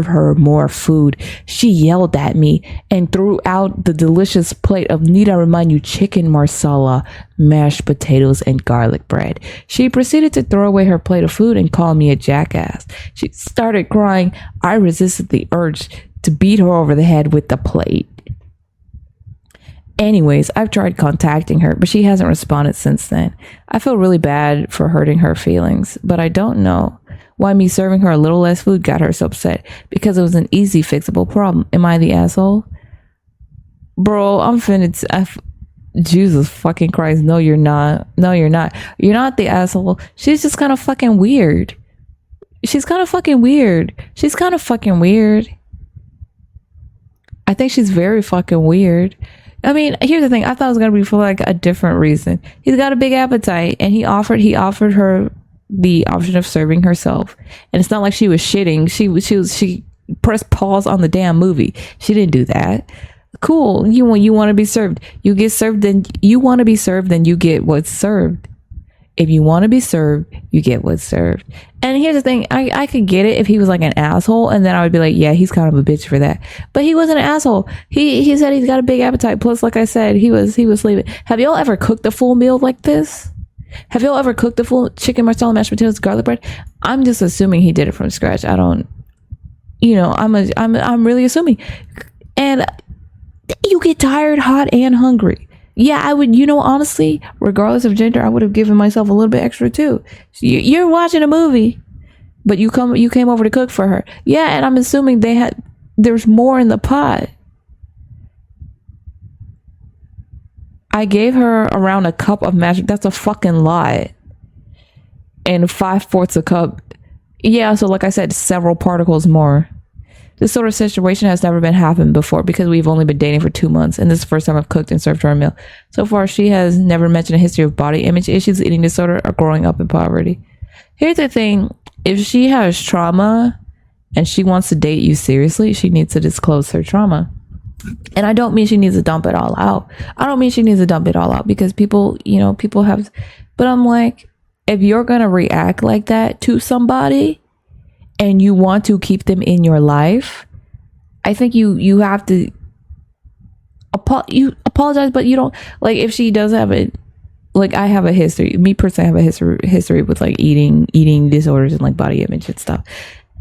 her more food, she yelled at me and threw out the delicious plate of, need I remind you, chicken marsala, mashed potatoes, and garlic bread. She proceeded to throw away her plate of food and call me a jackass. She started crying. I resisted the urge to beat her over the head with the plate. Anyways, I've tried contacting her, but she hasn't responded since then. I feel really bad for hurting her feelings, but I don't know why me serving her a little less food got her so upset, because it was an easy fixable problem. Am I the asshole? Bro, Jesus fucking Christ. No, you're not. No, you're not. You're not the asshole. She's just kind of fucking weird. She's kind of fucking weird. I think she's very fucking weird. I mean, here's the thing. I thought it was gonna be for like a different reason. He's got a big appetite, and he offered her the option of serving herself. And it's not like she was shitting. She pressed pause on the damn movie. She didn't do that. Cool. You want to be served. You get served. Then you want to be served. Then you get what's served. If you want to be served, you get what's served. And here's the thing. I could get it if he was like an asshole, and then I would be like, yeah, he's kind of a bitch for that. But he wasn't an asshole. He said he's got a big appetite. Plus, like I said, he was sleeping. Have y'all ever cooked a full meal like this? Have y'all ever cooked the full chicken marsala, mashed potatoes, garlic bread? I'm just assuming he did it from scratch. I don't, I'm really assuming. And you get tired, hot, and hungry. Yeah, I would, honestly, regardless of gender, I would have given myself a little bit extra too. You're watching a movie, but you came over to cook for her. Yeah, and I'm assuming there's more in the pot. I gave her around a cup of mashed. That's a fucking lot. And 5/4 a cup. Yeah, so like I said, several particles more. This sort of situation has never been happened before because we've only been dating for 2 months, and this is the first time I've cooked and served her a meal. So far, she has never mentioned a history of body image issues, eating disorder, or growing up in poverty. Here's the thing. If she has trauma and she wants to date you seriously, she needs to disclose her trauma. And I don't mean she needs to dump it all out. I don't mean she needs to dump it all out because people have, but I'm like, if you're going to react like that to somebody and you want to keep them in your life, I think you have to apologize, but you don't, like, if she does have it, like, I have a history, me personally, I have a history with like eating disorders and like body image and stuff.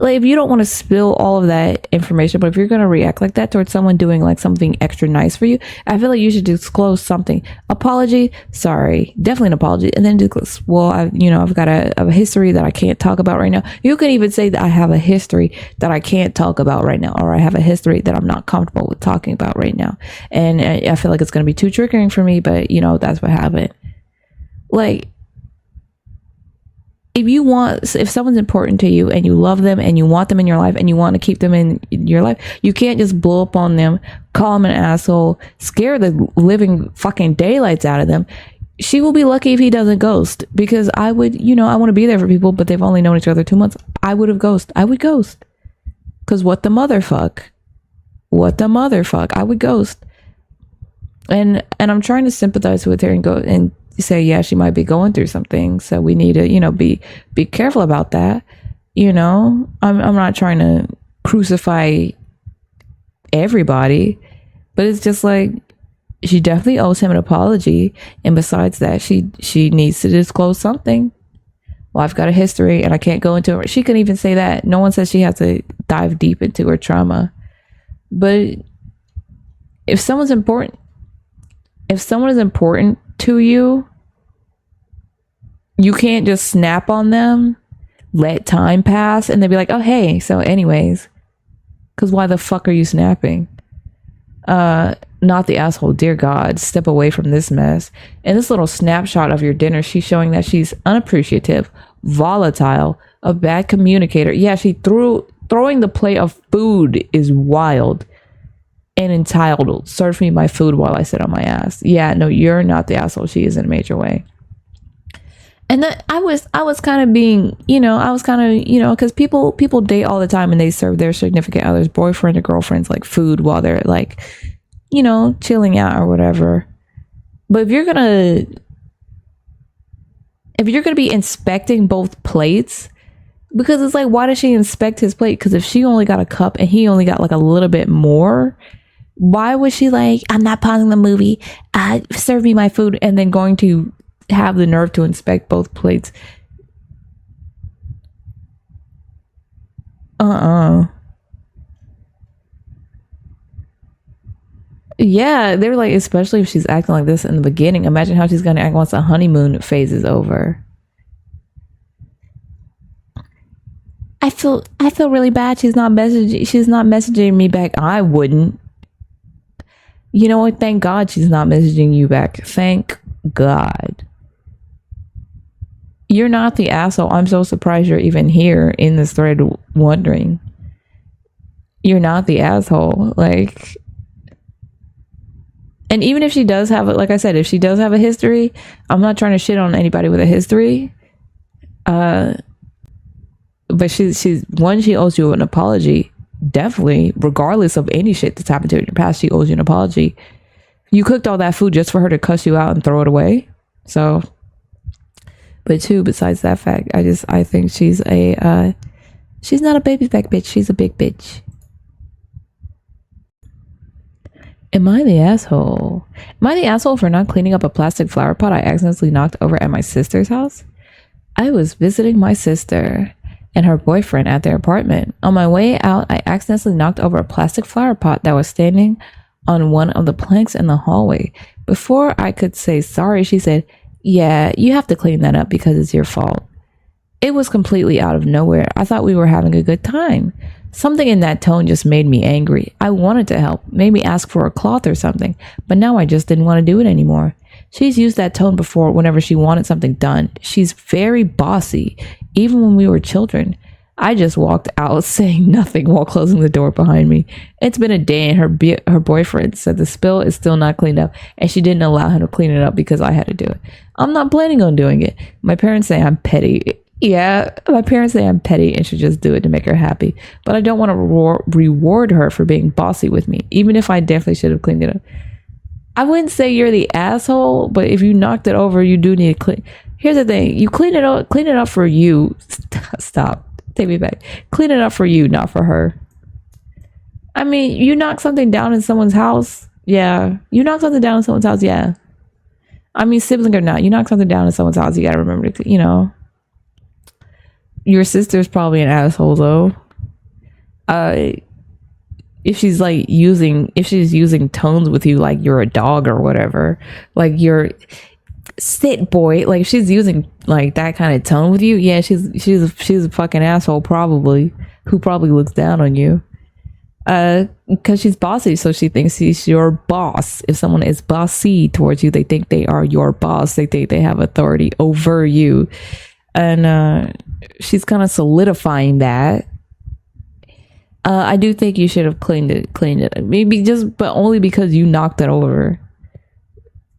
Like, if you don't want to spill all of that information, but if you're going to react like that towards someone doing like something extra nice for you, I feel like you should disclose something. Apology, sorry, definitely an apology, and then disclose, well, I've got a history that I can't talk about right now. You can even say that I have a history that I can't talk about right now, or I have a history that I'm not comfortable with talking about right now, and I feel like it's going to be too triggering for me, but that's what happened. Like, if someone's important to you and you love them and you want them in your life and you want to keep them in your life, you can't just blow up on them, call them an asshole, scare the living fucking daylights out of them. She will be lucky if he doesn't ghost, because I would, I want to be there for people, but they've only known each other 2 months. I would ghost. Because what the motherfuck? I would ghost. And I'm trying to sympathize with her and go and say, yeah, she might be going through something, so we need to be careful about that. I'm not trying to crucify everybody, but it's just like, she definitely owes him an apology, and besides that, she needs to disclose something. Well, I've got a history and I can't go into it. She can even say that. No one says she has to dive deep into her trauma. But if someone is important to you, you can't just snap on them, let time pass, and they'll be like, oh, hey, so anyways, because why the fuck are you snapping? Not the asshole. Dear God, step away from this mess. In this little snapshot of your dinner, she's showing that she's unappreciative, volatile, a bad communicator. Yeah, throwing the plate of food is wild. And entitled. Serve me my food while I sit on my ass. Yeah, no, you're not the asshole. She is in a major way. And that I was kind of being, because people date all the time and they serve their significant others, boyfriend or girlfriends, like food while they're like, chilling out or whatever. But if you're gonna be inspecting both plates, because it's like, why does she inspect his plate? Because if she only got a cup and he only got like a little bit more, why was she like, I'm not pausing the movie, serve me my food, and then going to have the nerve to inspect both plates? Yeah, they're like, especially if she's acting like this in the beginning, imagine how she's gonna act once the honeymoon phase is over. I feel really bad. She's not messaging me back. I wouldn't. You know what? Thank God she's not messaging you back. Thank God. You're not the asshole. I'm so surprised you're even here in this thread wondering. You're not the asshole. Like, and even if she does have it, like I said, if she does have a history, I'm not trying to shit on anybody with a history. But she owes you an apology. Definitely, regardless of any shit that's happened to her in your past, she owes you an apology. You cooked all that food just for her to cuss you out and throw it away. So, but besides that fact, I think she's not a baby back bitch. She's a big bitch. Am I the asshole? Am I the asshole for not cleaning up a plastic flower pot I accidentally knocked over at my sister's house? I was visiting my sister and her boyfriend at their apartment. On my way out, I accidentally knocked over a plastic flower pot that was standing on one of the planks in the hallway. Before I could say sorry, she said, "Yeah, you have to clean that up because it's your fault." It was completely out of nowhere. I thought we were having a good time. Something in that tone just made me angry. I wanted to help, maybe ask for a cloth or something, but now I just didn't want to do it anymore. She's used that tone before whenever she wanted something done. She's very bossy, even when we were children. I just walked out saying nothing while closing the door behind me. It's been a day and her boyfriend said the spill is still not cleaned up and she didn't allow him to clean it up because I had to do it. I'm not planning on doing it. My parents say I'm petty. Yeah, my parents say I'm petty and should just do it to make her happy. But I don't want to reward her for being bossy with me, even if I definitely should have cleaned it up. I wouldn't say you're the asshole, but if you knocked it over, you do need to clean. Here's the thing. You clean it up for you. Stop. Take me back. Clean it up for you, not for her. I mean, you knock something down in someone's house. Yeah. You knock something down in someone's house. Yeah. I mean, sibling or not, you knock something down in someone's house. You got to remember to, your sister's probably an asshole though. If she's using tones with you like you're a dog or whatever, like you're sit boy, like if she's using like that kind of tone with you, yeah, she's a fucking asshole probably, who probably looks down on you. Because she's bossy, so she thinks she's your boss. If someone is bossy towards you, they think they are your boss. They think they have authority over you, and she's kind of solidifying that. I do think you should have cleaned it. Maybe but only because you knocked it over.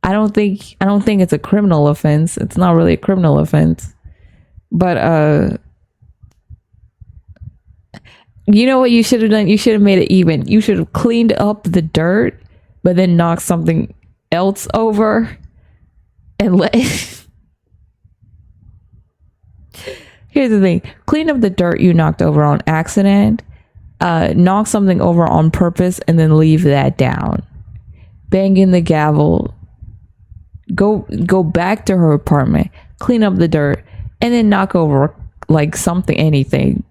I don't think it's a criminal offense. It's not really a criminal offense. But you know what you should have done? You should have made it even. You should have cleaned up the dirt, but then knocked something else over and let Here's the thing. Clean up the dirt you knocked over on accident. Knock something over on purpose and then leave that down. Bang in the gavel. Go back to her apartment, clean up the dirt, and then knock over like anything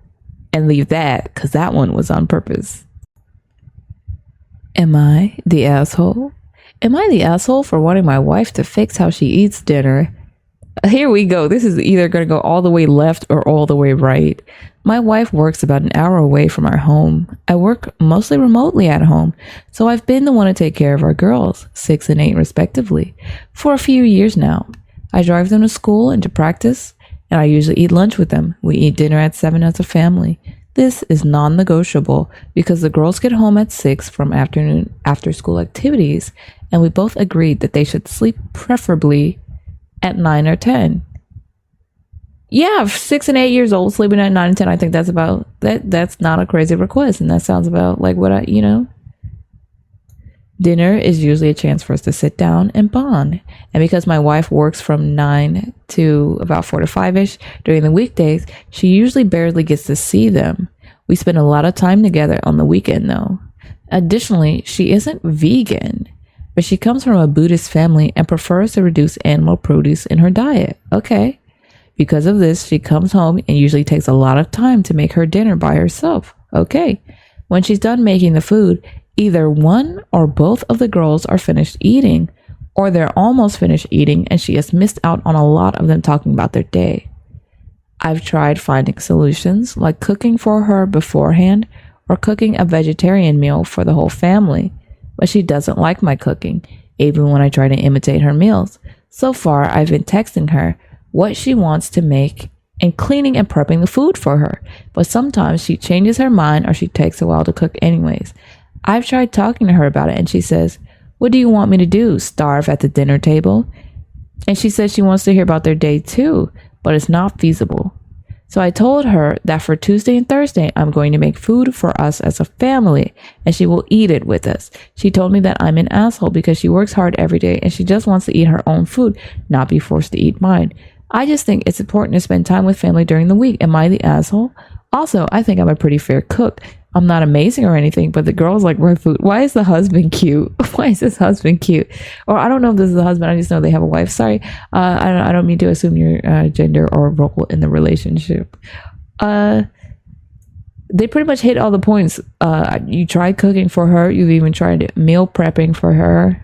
and leave that, because that one was on purpose. Am I the asshole? Am I the asshole for wanting my wife to fix how she eats dinner? Here we go. This is either going to go all the way left or all the way right. My wife works about an hour away from our home. I work mostly remotely at home, so I've been the one to take care of our girls, 6 and 8 respectively, for a few years now. I drive them to school and to practice, and I usually eat lunch with them. We eat dinner at 7 as a family. This is non-negotiable because the girls get home at 6 from after-school activities, and we both agreed that they should sleep preferably at 9 or 10. Yeah, 6 and 8 years old, sleeping at 9 and 10. I think that's about that. That's not a crazy request. And that sounds about like what Dinner is usually a chance for us to sit down and bond. And because my wife works from 9 to about 4 to 5-ish during the weekdays, she usually barely gets to see them. We spend a lot of time together on the weekend though. Additionally, she isn't vegan, but she comes from a Buddhist family and prefers to reduce animal produce in her diet. Okay. Because of this, she comes home and usually takes a lot of time to make her dinner by herself. Okay. When she's done making the food, either one or both of the girls are finished eating, or they're almost finished eating and she has missed out on a lot of them talking about their day. I've tried finding solutions like cooking for her beforehand or cooking a vegetarian meal for the whole family, but she doesn't like my cooking, even when I try to imitate her meals. So far, I've been texting her what she wants to make and cleaning and prepping the food for her, but sometimes she changes her mind or she takes a while to cook anyways. I've tried talking to her about it and she says, "What do you want me to do? Starve at the dinner table?" And she says she wants to hear about their day too, but it's not feasible. So I told her that for Tuesday and Thursday, I'm going to make food for us as a family and she will eat it with us. She told me that I'm an asshole because she works hard every day and she just wants to eat her own food, not be forced to eat mine. I just think it's important to spend time with family during the week. Am I the asshole? Also, I think I'm a pretty fair cook. I'm not amazing or anything, but the girls like my food. Why is the husband cute? Why is this husband cute? Or I don't know if this is the husband. I just know they have a wife. Sorry, I don't mean to assume your gender or role in the relationship. They pretty much hit all the points. You tried cooking for her. You've even tried meal prepping for her.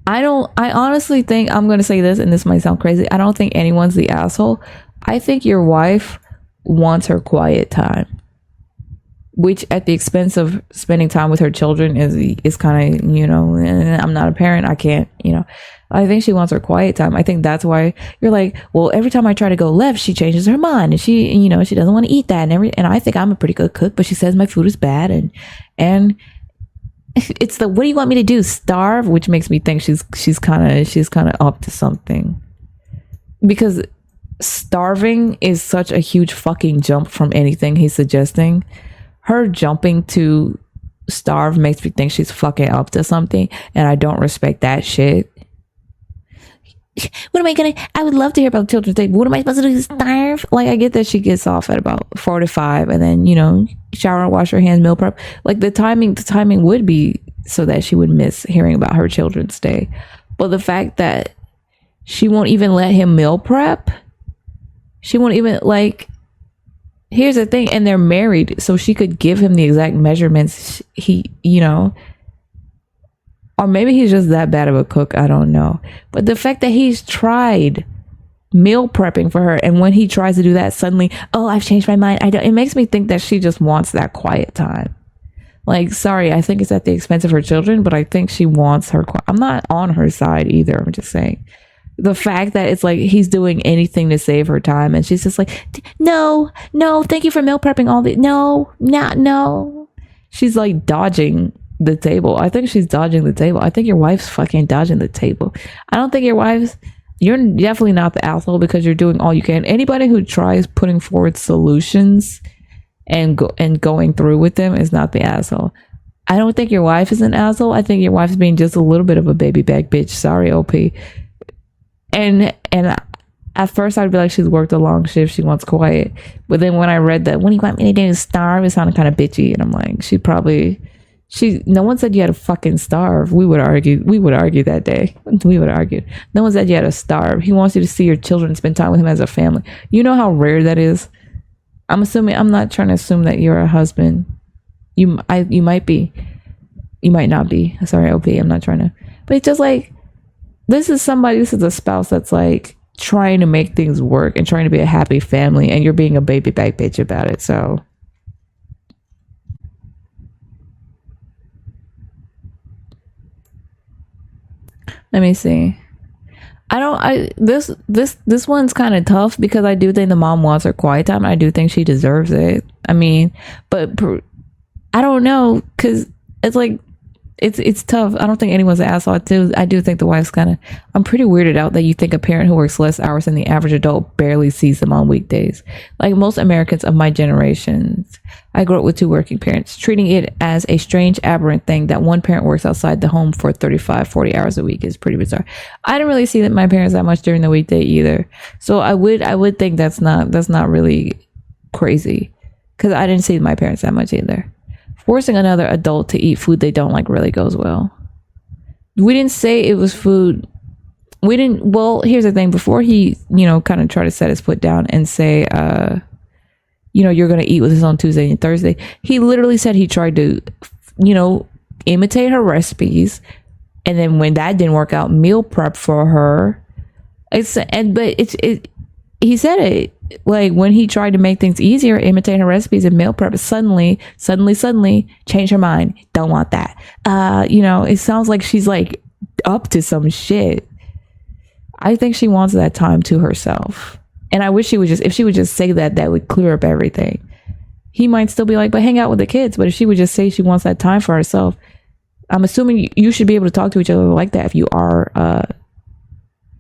I honestly think, I'm going to say this, and this might sound crazy, I don't think anyone's the asshole. I think your wife wants her quiet time, which at the expense of spending time with her children is kind of, and I'm not a parent. I can't, I think she wants her quiet time. I think that's why you're like, well, every time I try to go left, she changes her mind, and she doesn't want to eat that, and I think I'm a pretty good cook, but she says my food is bad, and it's the, what do you want me to do, starve? Which makes me think she's kind of up to something, because starving is such a huge fucking jump from anything he's suggesting. Her jumping to starve makes me think she's fucking up to something, and I don't respect that shit. What am I gonna, I would love to hear about Children's Day, but what am I supposed to do, starve? Like, I get that she gets off at about 4 to 5, and then shower and wash her hands, meal prep. Like, the timing would be so that she would miss hearing about her Children's Day. But the fact that she won't even let him meal prep, she won't even, like, here's the thing, and they're married, so she could give him the exact measurements or maybe he's just that bad of a cook, I don't know. But the fact that he's tried meal prepping for her, and when he tries to do that, suddenly, oh, I've changed my mind, it makes me think that she just wants that quiet time. Like, sorry, I think it's at the expense of her children, but I think she wants her I'm not on her side either, I'm just saying. The fact that it's like he's doing anything to save her time, and she's just like, no, thank you for meal prepping all the, no. She's like dodging the table. I think she's dodging the table. I think your wife's fucking dodging the table. I don't think you're definitely not the asshole, because you're doing all you can. Anybody who tries putting forward solutions and going through with them is not the asshole. I don't think your wife is an asshole. I think your wife's being just a little bit of a baby back bitch. Sorry, OP. And at first I'd be like, she's worked a long shift, she wants quiet. But then when I read that, what do you want me to do, starve? It sounded kind of bitchy, and I'm like, no one said you had to fucking starve. We would argue that day. We would argue. No one said you had to starve. He wants you to see your children, spend time with him as a family. You know how rare that is? I'm not trying to assume that you're a husband. You might be. You might not be. Sorry, OP. I'm not trying to. But it's just like, this is a spouse that's like trying to make things work and trying to be a happy family, and you're being a baby back bitch about it. So let me see. This one's kind of tough, because I do think the mom wants her quiet time. I do think she deserves it. I mean, but I don't know, because it's like, it's tough. I don't think anyone's an asshole. I do think the wife's kind of, I'm pretty weirded out that you think a parent who works less hours than the average adult barely sees them on weekdays. Like most Americans of my generation, I grew up with 2 working parents, treating it as a strange, aberrant thing that one parent works outside the home for 35, 40 hours a week is pretty bizarre. I didn't really see that my parents that much during the weekday either. So I would think that's not really crazy, because I didn't see my parents that much either. Forcing another adult to eat food they don't like really goes well. We didn't say it was food. Well, here's the thing. Before he, kind of tried to set his foot down and say, you're going to eat with us on Tuesday and Thursday, he literally said he tried to, imitate her recipes. And then when that didn't work out, meal prep for her. He said it. Like, when he tried to make things easier, imitate her recipes and meal prep, suddenly change her mind. Don't want that. It sounds like she's like up to some shit. I think she wants that time to herself. And I wish if she would just say that would clear up everything. He might still be like, but hang out with the kids. But if she would just say she wants that time for herself, I'm assuming you should be able to talk to each other like that if you are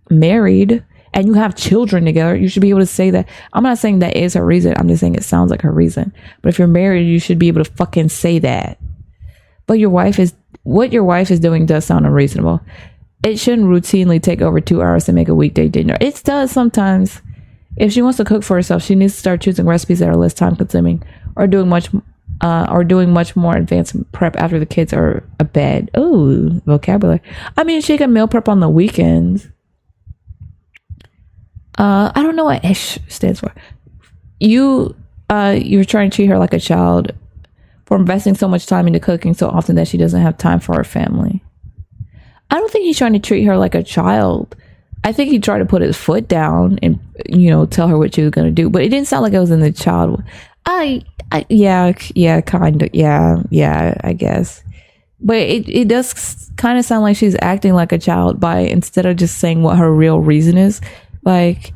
married and you have children together. You should be able to say that. I'm not saying that is her reason. I'm just saying it sounds like her reason. But if you're married, you should be able to fucking say that. But what your wife is doing does sound unreasonable. It shouldn't routinely take over 2 hours to make a weekday dinner. It does sometimes. If she wants to cook for herself, she needs to start choosing recipes that are less time consuming or doing much or doing much more advanced prep after the kids are abed. Oh, vocabulary. I mean, she can meal prep on the weekends. I don't know what ish stands for. You're trying to treat her like a child for investing so much time into cooking so often that she doesn't have time for her family. I don't think he's trying to treat her like a child. I think he tried to put his foot down and, tell her what she was going to do. But it didn't sound like it was in the child. Yeah, kind of. Yeah, I guess. But it does kind of sound like she's acting like a child by, instead of just saying what her real reason is. Like,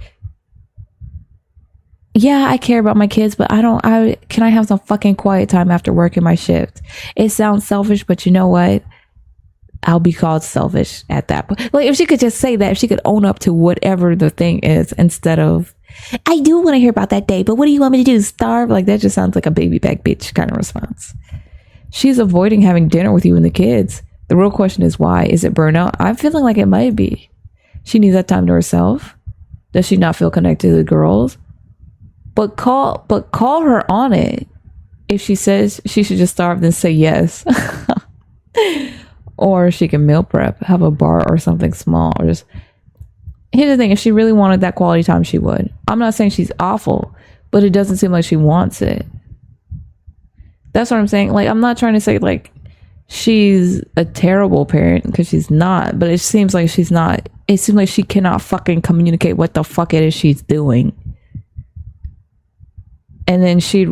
yeah, I care about my kids, but can I have some fucking quiet time after working my shift? It sounds selfish, but you know what? I'll be called selfish at that point. Like, if she could just say that, if she could own up to whatever the thing is, instead of, I do want to hear about that day, but what do you want me to do? Starve? Like, that just sounds like a baby back bitch kind of response. She's avoiding having dinner with you and the kids. The real question is why? Is it burnout? I'm feeling like it might be. She needs that time to herself. Does she not feel connected to the girls? But call her on it. If she says she should just starve, then say yes. Or she can meal prep, have a bar or something small. Or just, here's the thing, if she really wanted that quality time, she would. I'm not saying she's awful, but it doesn't seem like she wants it. That's what I'm saying. Like, I'm not trying to say like she's a terrible parent, because she's not, but it seems like she's not. It seems like she cannot fucking communicate what the fuck it is she's doing. And then she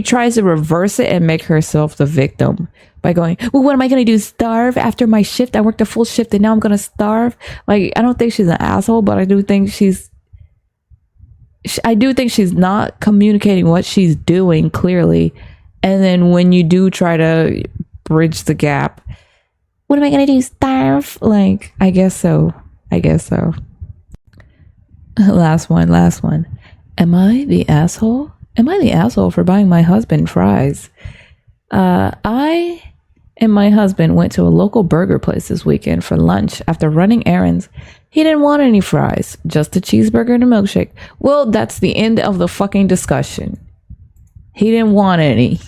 tries to reverse it and make herself the victim by going, well, what am I going to do? Starve after my shift? I worked a full shift and now I'm going to starve. Like, I don't think she's an asshole, but I do think she's not communicating what she's doing clearly. And then when you do try to bridge the gap, what am I going to do? Starve? Like, I guess so. Last one. Am I the asshole? Am I the asshole for buying my husband fries? I and my husband went to a local burger place this weekend for lunch after running errands. He didn't want any fries, just a cheeseburger and a milkshake. Well, that's the end of the fucking discussion. He didn't want any.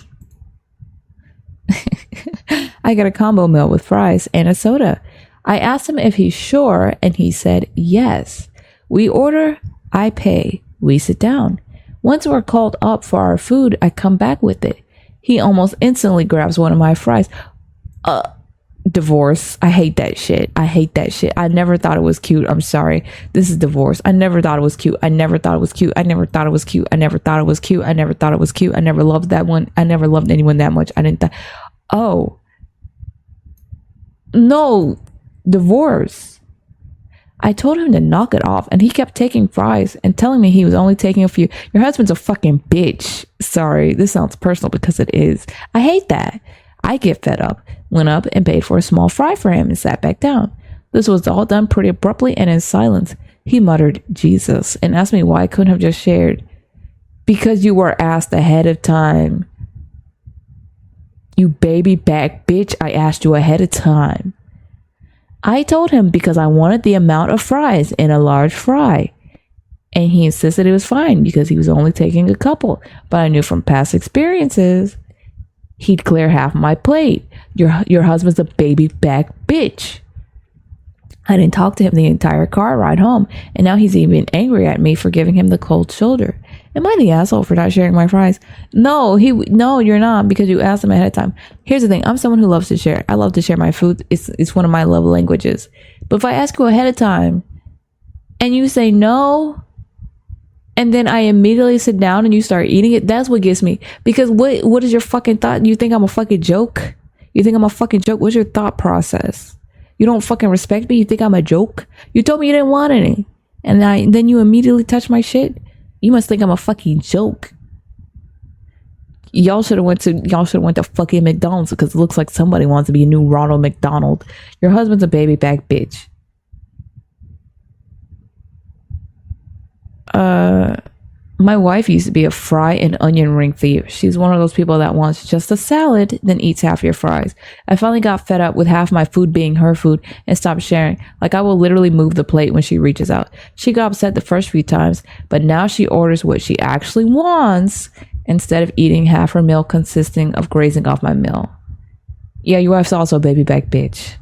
I got a combo meal with fries and a soda. I asked him if he's sure, and he said yes. We order, I pay, we sit down. Once we're called up for our food, I come back with it. He almost instantly grabs one of my fries. Divorce. I hate that shit. I never thought it was cute. I'm sorry. This is divorce. I never thought it was cute. I never loved that one. I never loved anyone that much. Oh. No. Divorce. I told him to knock it off, and he kept taking fries and telling me he was only taking a few. Your husband's a fucking bitch. Sorry, this sounds personal because it is. I hate that. I get fed up, went up and paid for a small fry for him and sat back down. This was all done pretty abruptly and in silence. He muttered, Jesus, and asked me why I couldn't have just shared. Because you were asked ahead of time. You baby back bitch, I asked you ahead of time. I told him because I wanted the amount of fries in a large fry. And he insisted it was fine because he was only taking a couple. But I knew from past experiences, he'd clear half my plate. Your husband's a baby back bitch. I didn't talk to him the entire car ride home. And now he's even angry at me for giving him the cold shoulder. Am I the asshole for not sharing my fries? No, you're not, because you asked him ahead of time. Here's the thing. I'm someone who loves to share. I love to share my food. It's one of my love languages. But if I ask you ahead of time and you say no, and then I immediately sit down and you start eating it, that's what gets me. Because what is your fucking thought? You think I'm a fucking joke? What's your thought process? You don't fucking respect me? You think I'm a joke? You told me you didn't want any. And then you immediately touch my shit? You must think I'm a fucking joke. Y'all should have went to fucking McDonald's, because it looks like somebody wants to be a new Ronald McDonald. Your husband's a baby back bitch. My wife used to be a fry and onion ring thief. She's one of those people that wants just a salad, then eats half your fries. I finally got fed up with half my food being her food and stopped sharing. Like, I will literally move the plate when she reaches out. She got upset the first few times, but now she orders what she actually wants instead of eating half her meal consisting of grazing off my meal. Yeah, your wife's also a baby back bitch.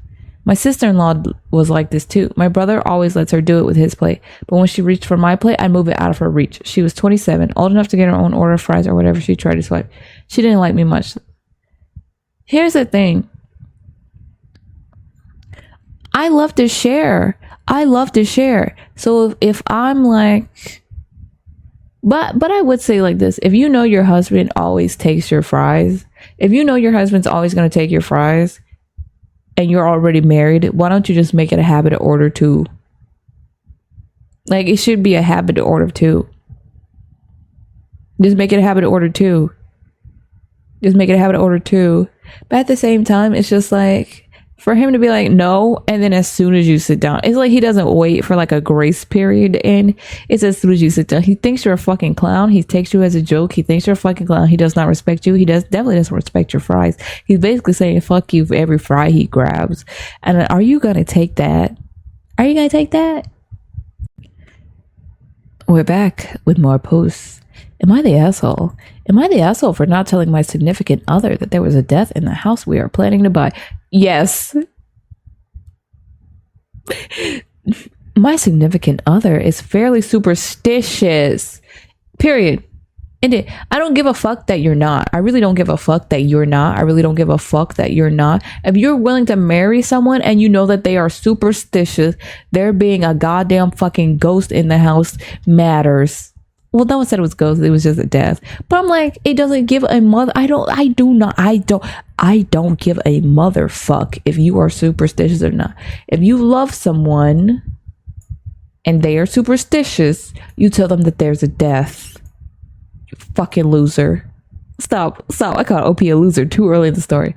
My sister-in-law was like this too. My brother always lets her do it with his plate, but when she reached for my plate, I move it out of her reach. She was 27, old enough to get her own order of fries or whatever she tried to swipe. She didn't like me much. Here's the thing. I love to share. So if I'm like, but I would say like this: if you know your husband always takes your fries, if you know your husband's always going to take your fries, and you're already married, why don't you just make it a habit to order two? Like, it should be a habit to order two. Just make it a habit to order two. But at the same time, it's just like, for him to be like, no, and then as soon as you sit down, it's like he doesn't wait for like a grace period, and it's as soon as you sit down. He thinks you're a fucking clown. He takes you as a joke. He thinks you're a fucking clown. He does not respect you. He definitely doesn't respect your fries. He's basically saying fuck you for every fry he grabs. And are you gonna take that? We're back with more posts. Am I the asshole? Am I the asshole for not telling my significant other that there was a death in the house we are planning to buy? Yes. My significant other is fairly superstitious. Period. And I don't give a fuck that you're not. I really don't give a fuck that you're not. If you're willing to marry someone and you know that they are superstitious, there being a goddamn fucking ghost in the house matters. Well, no one said it was ghosts. It was just a death. But I'm like, it doesn't give a mother. I don't give a motherfuck if you are superstitious or not. If you love someone and they are superstitious, you tell them that there's a death. You fucking loser. Stop. I called OP a loser too early in the story.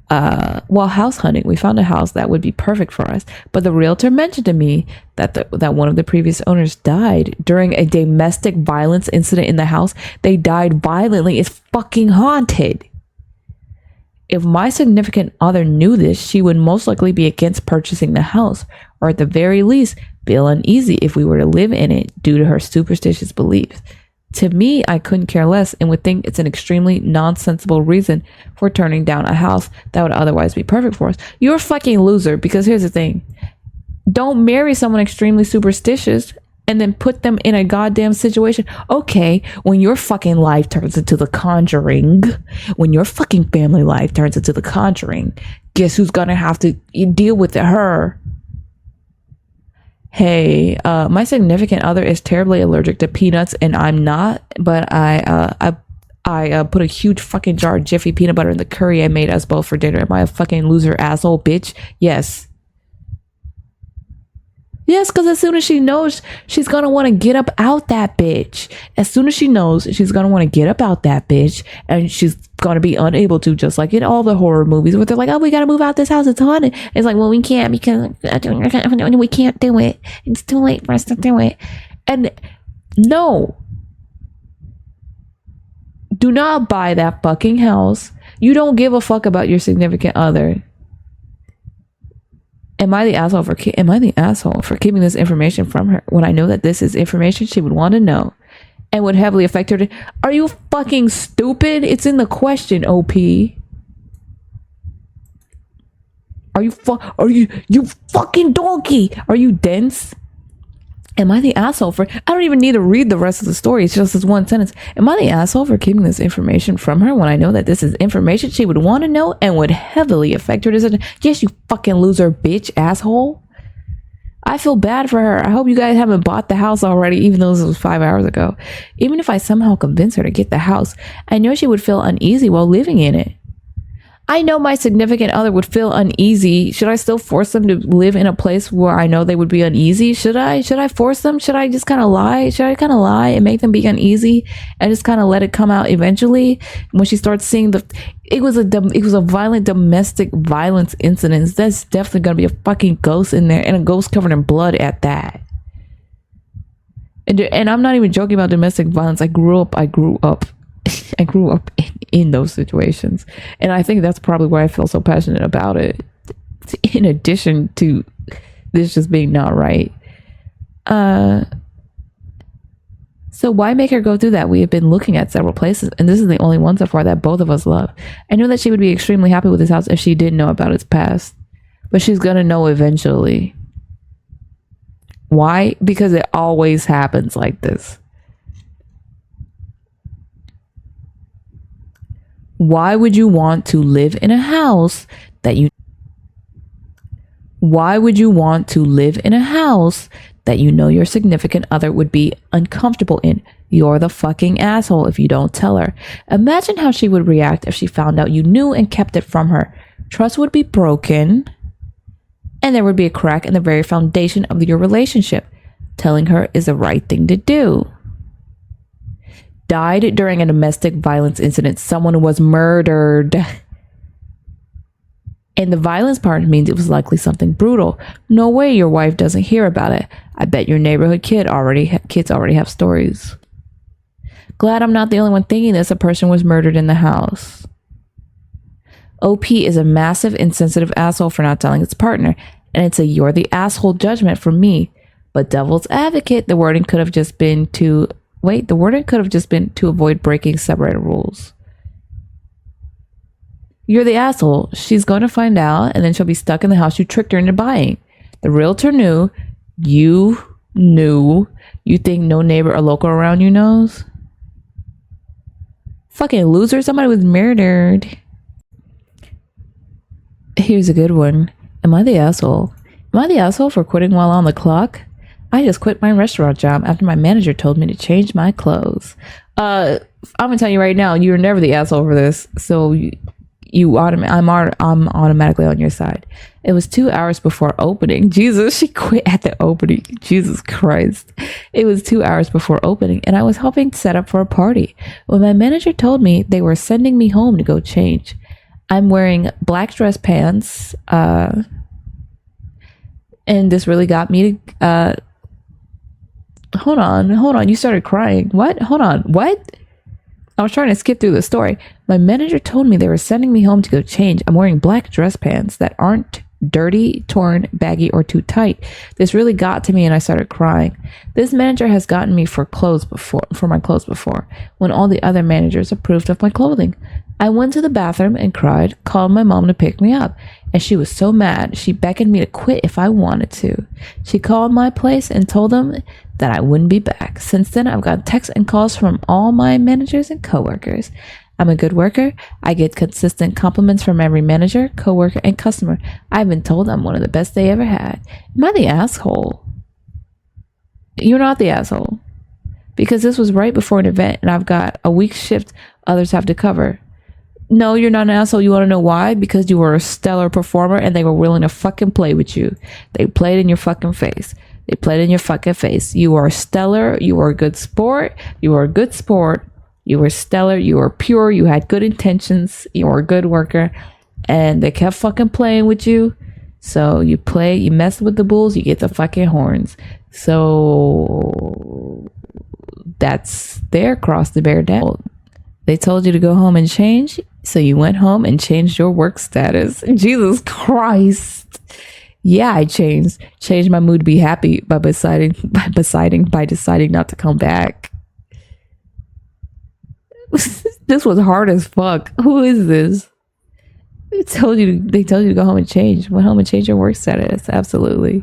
While house hunting, we found a house that would be perfect for us, but the realtor mentioned to me that one of the previous owners died during a domestic violence incident in the house. They died violently. It's fucking haunted. If my significant other knew this, she would most likely be against purchasing the house, or at the very least, feel uneasy if we were to live in it due to her superstitious beliefs. To me, I couldn't care less and would think it's an extremely nonsensible reason for turning down a house that would otherwise be perfect for us. You're a fucking loser, because here's the thing. Don't marry someone extremely superstitious and then put them in a goddamn situation. Okay, when your fucking life turns into The Conjuring, when your fucking family life turns into The Conjuring, guess who's gonna have to deal with it? Her. Hey, my significant other is terribly allergic to peanuts, and I'm not, but I put a huge fucking jar of Jiffy peanut butter in the curry I made us both for dinner. Am I a fucking loser asshole bitch? Yes. Yes, because as soon as she knows, she's going to want to get up out that bitch. As soon as she knows, she's going to want to get up out that bitch, and she's going to be unable to, just like in all the horror movies where they're like, oh, we got to move out this house. It's haunted. It's like, well, we can't because we can't do it. It's too late for us to do it. And no. Do not buy that fucking house. You don't give a fuck about your significant other. Am I the asshole for keeping this information from her when I know that this is information she would want to know and would heavily affect her? Are you fucking stupid? It's in the question, OP. Are you fucking donkey? Are you dense? Am I the asshole for... I don't even need to read the rest of the story. It's just this one sentence. Am I the asshole for keeping this information from her when I know that this is information she would want to know and would heavily affect her decision? Yes, you fucking loser, bitch, asshole. I feel bad for her. I hope you guys haven't bought the house already, even though this was 5 hours ago. Even if I somehow convince her to get the house, I know she would feel uneasy while living in it. I know my significant other would feel uneasy. Should I still force them to live in a place where I know they would be uneasy? Should I force them? Should I just kind of lie? Should I kind of lie and make them be uneasy and just kind of let it come out eventually? When she starts seeing it was a violent domestic violence incident. That's definitely going to be a fucking ghost in there, and a ghost covered in blood at that. And I'm not even joking about domestic violence. I grew up in those situations, and I think that's probably why I feel so passionate about it, in addition to this just being not right. So why make her go through that? We have been looking at several places, and this is the only one so far that both of us love. I knew that she would be extremely happy with this house if she didn't know about its past. But she's gonna know eventually. Why? Because it always happens like this. Why would you want to live in a house that you Why would you want to live in a house that you know your significant other would be uncomfortable in? You're the fucking asshole if you don't tell her. Imagine how she would react if she found out you knew and kept it from her. Trust would be broken, and there would be a crack in the very foundation of your relationship. Telling her is the right thing to do. Died during a domestic violence incident. Someone was murdered. And the violence part means it was likely something brutal. No way your wife doesn't hear about it. I bet your neighborhood kids already have stories. Glad I'm not the only one thinking this. A person was murdered in the house. OP is a massive insensitive asshole for not telling its partner. And it's a you're the asshole judgment from me. But devil's advocate, the wording could have just been to avoid breaking separated rules. You're the asshole. She's going to find out, and then she'll be stuck in the house you tricked her into buying. The realtor knew. You knew. You think no neighbor or local around you knows? Fucking loser. Somebody was murdered. Here's a good one. Am I the asshole? Am I the asshole for quitting while on the clock? I just quit my restaurant job after my manager told me to change my clothes. I'm gonna tell you right now, you're never the asshole for this. So I'm automatically on your side. It was 2 hours before opening. Jesus, she quit at the opening. Jesus Christ. It was 2 hours before opening, and I was helping set up for a party when my manager told me they were sending me home to go change. I'm wearing black dress pants, and this really got me to hold on, you started crying. What? Hold on, what? I was trying to skip through the story. My manager told me they were sending me home to go change. I'm wearing black dress pants that aren't dirty, torn, baggy, or too tight. This really got to me and I started crying. This manager has gotten me for my clothes before, when all the other managers approved of my clothing. I went to the bathroom and cried, called my mom to pick me up, and she was so mad. She beckoned me to quit if I wanted to. She called my place and told them that I wouldn't be back. Since then, I've got texts and calls from all my managers and coworkers. I'm a good worker. I get consistent compliments from every manager, coworker, and customer. I've been told I'm one of the best they ever had. Am I the asshole? You're not the asshole. Because this was right before an event and I've got a week's shift others have to cover. No, you're not an asshole. You want to know why? Because you were a stellar performer and they were willing to fucking play with you. They played in your fucking face. They played in your fucking face. You are stellar. You were a good sport. You were a good sport. You were stellar. You were pure. You had good intentions. You were a good worker. And they kept fucking playing with you. So you mess with the bulls, you get the fucking horns. So that's their cross to bear down. They told you to go home and change. So you went home and changed your work status. Jesus Christ. Yeah, I changed my mood to be happy by deciding not to come back. This was hard as fuck. Who is this? They told you to go home and change. Went home and changed your work status. Absolutely.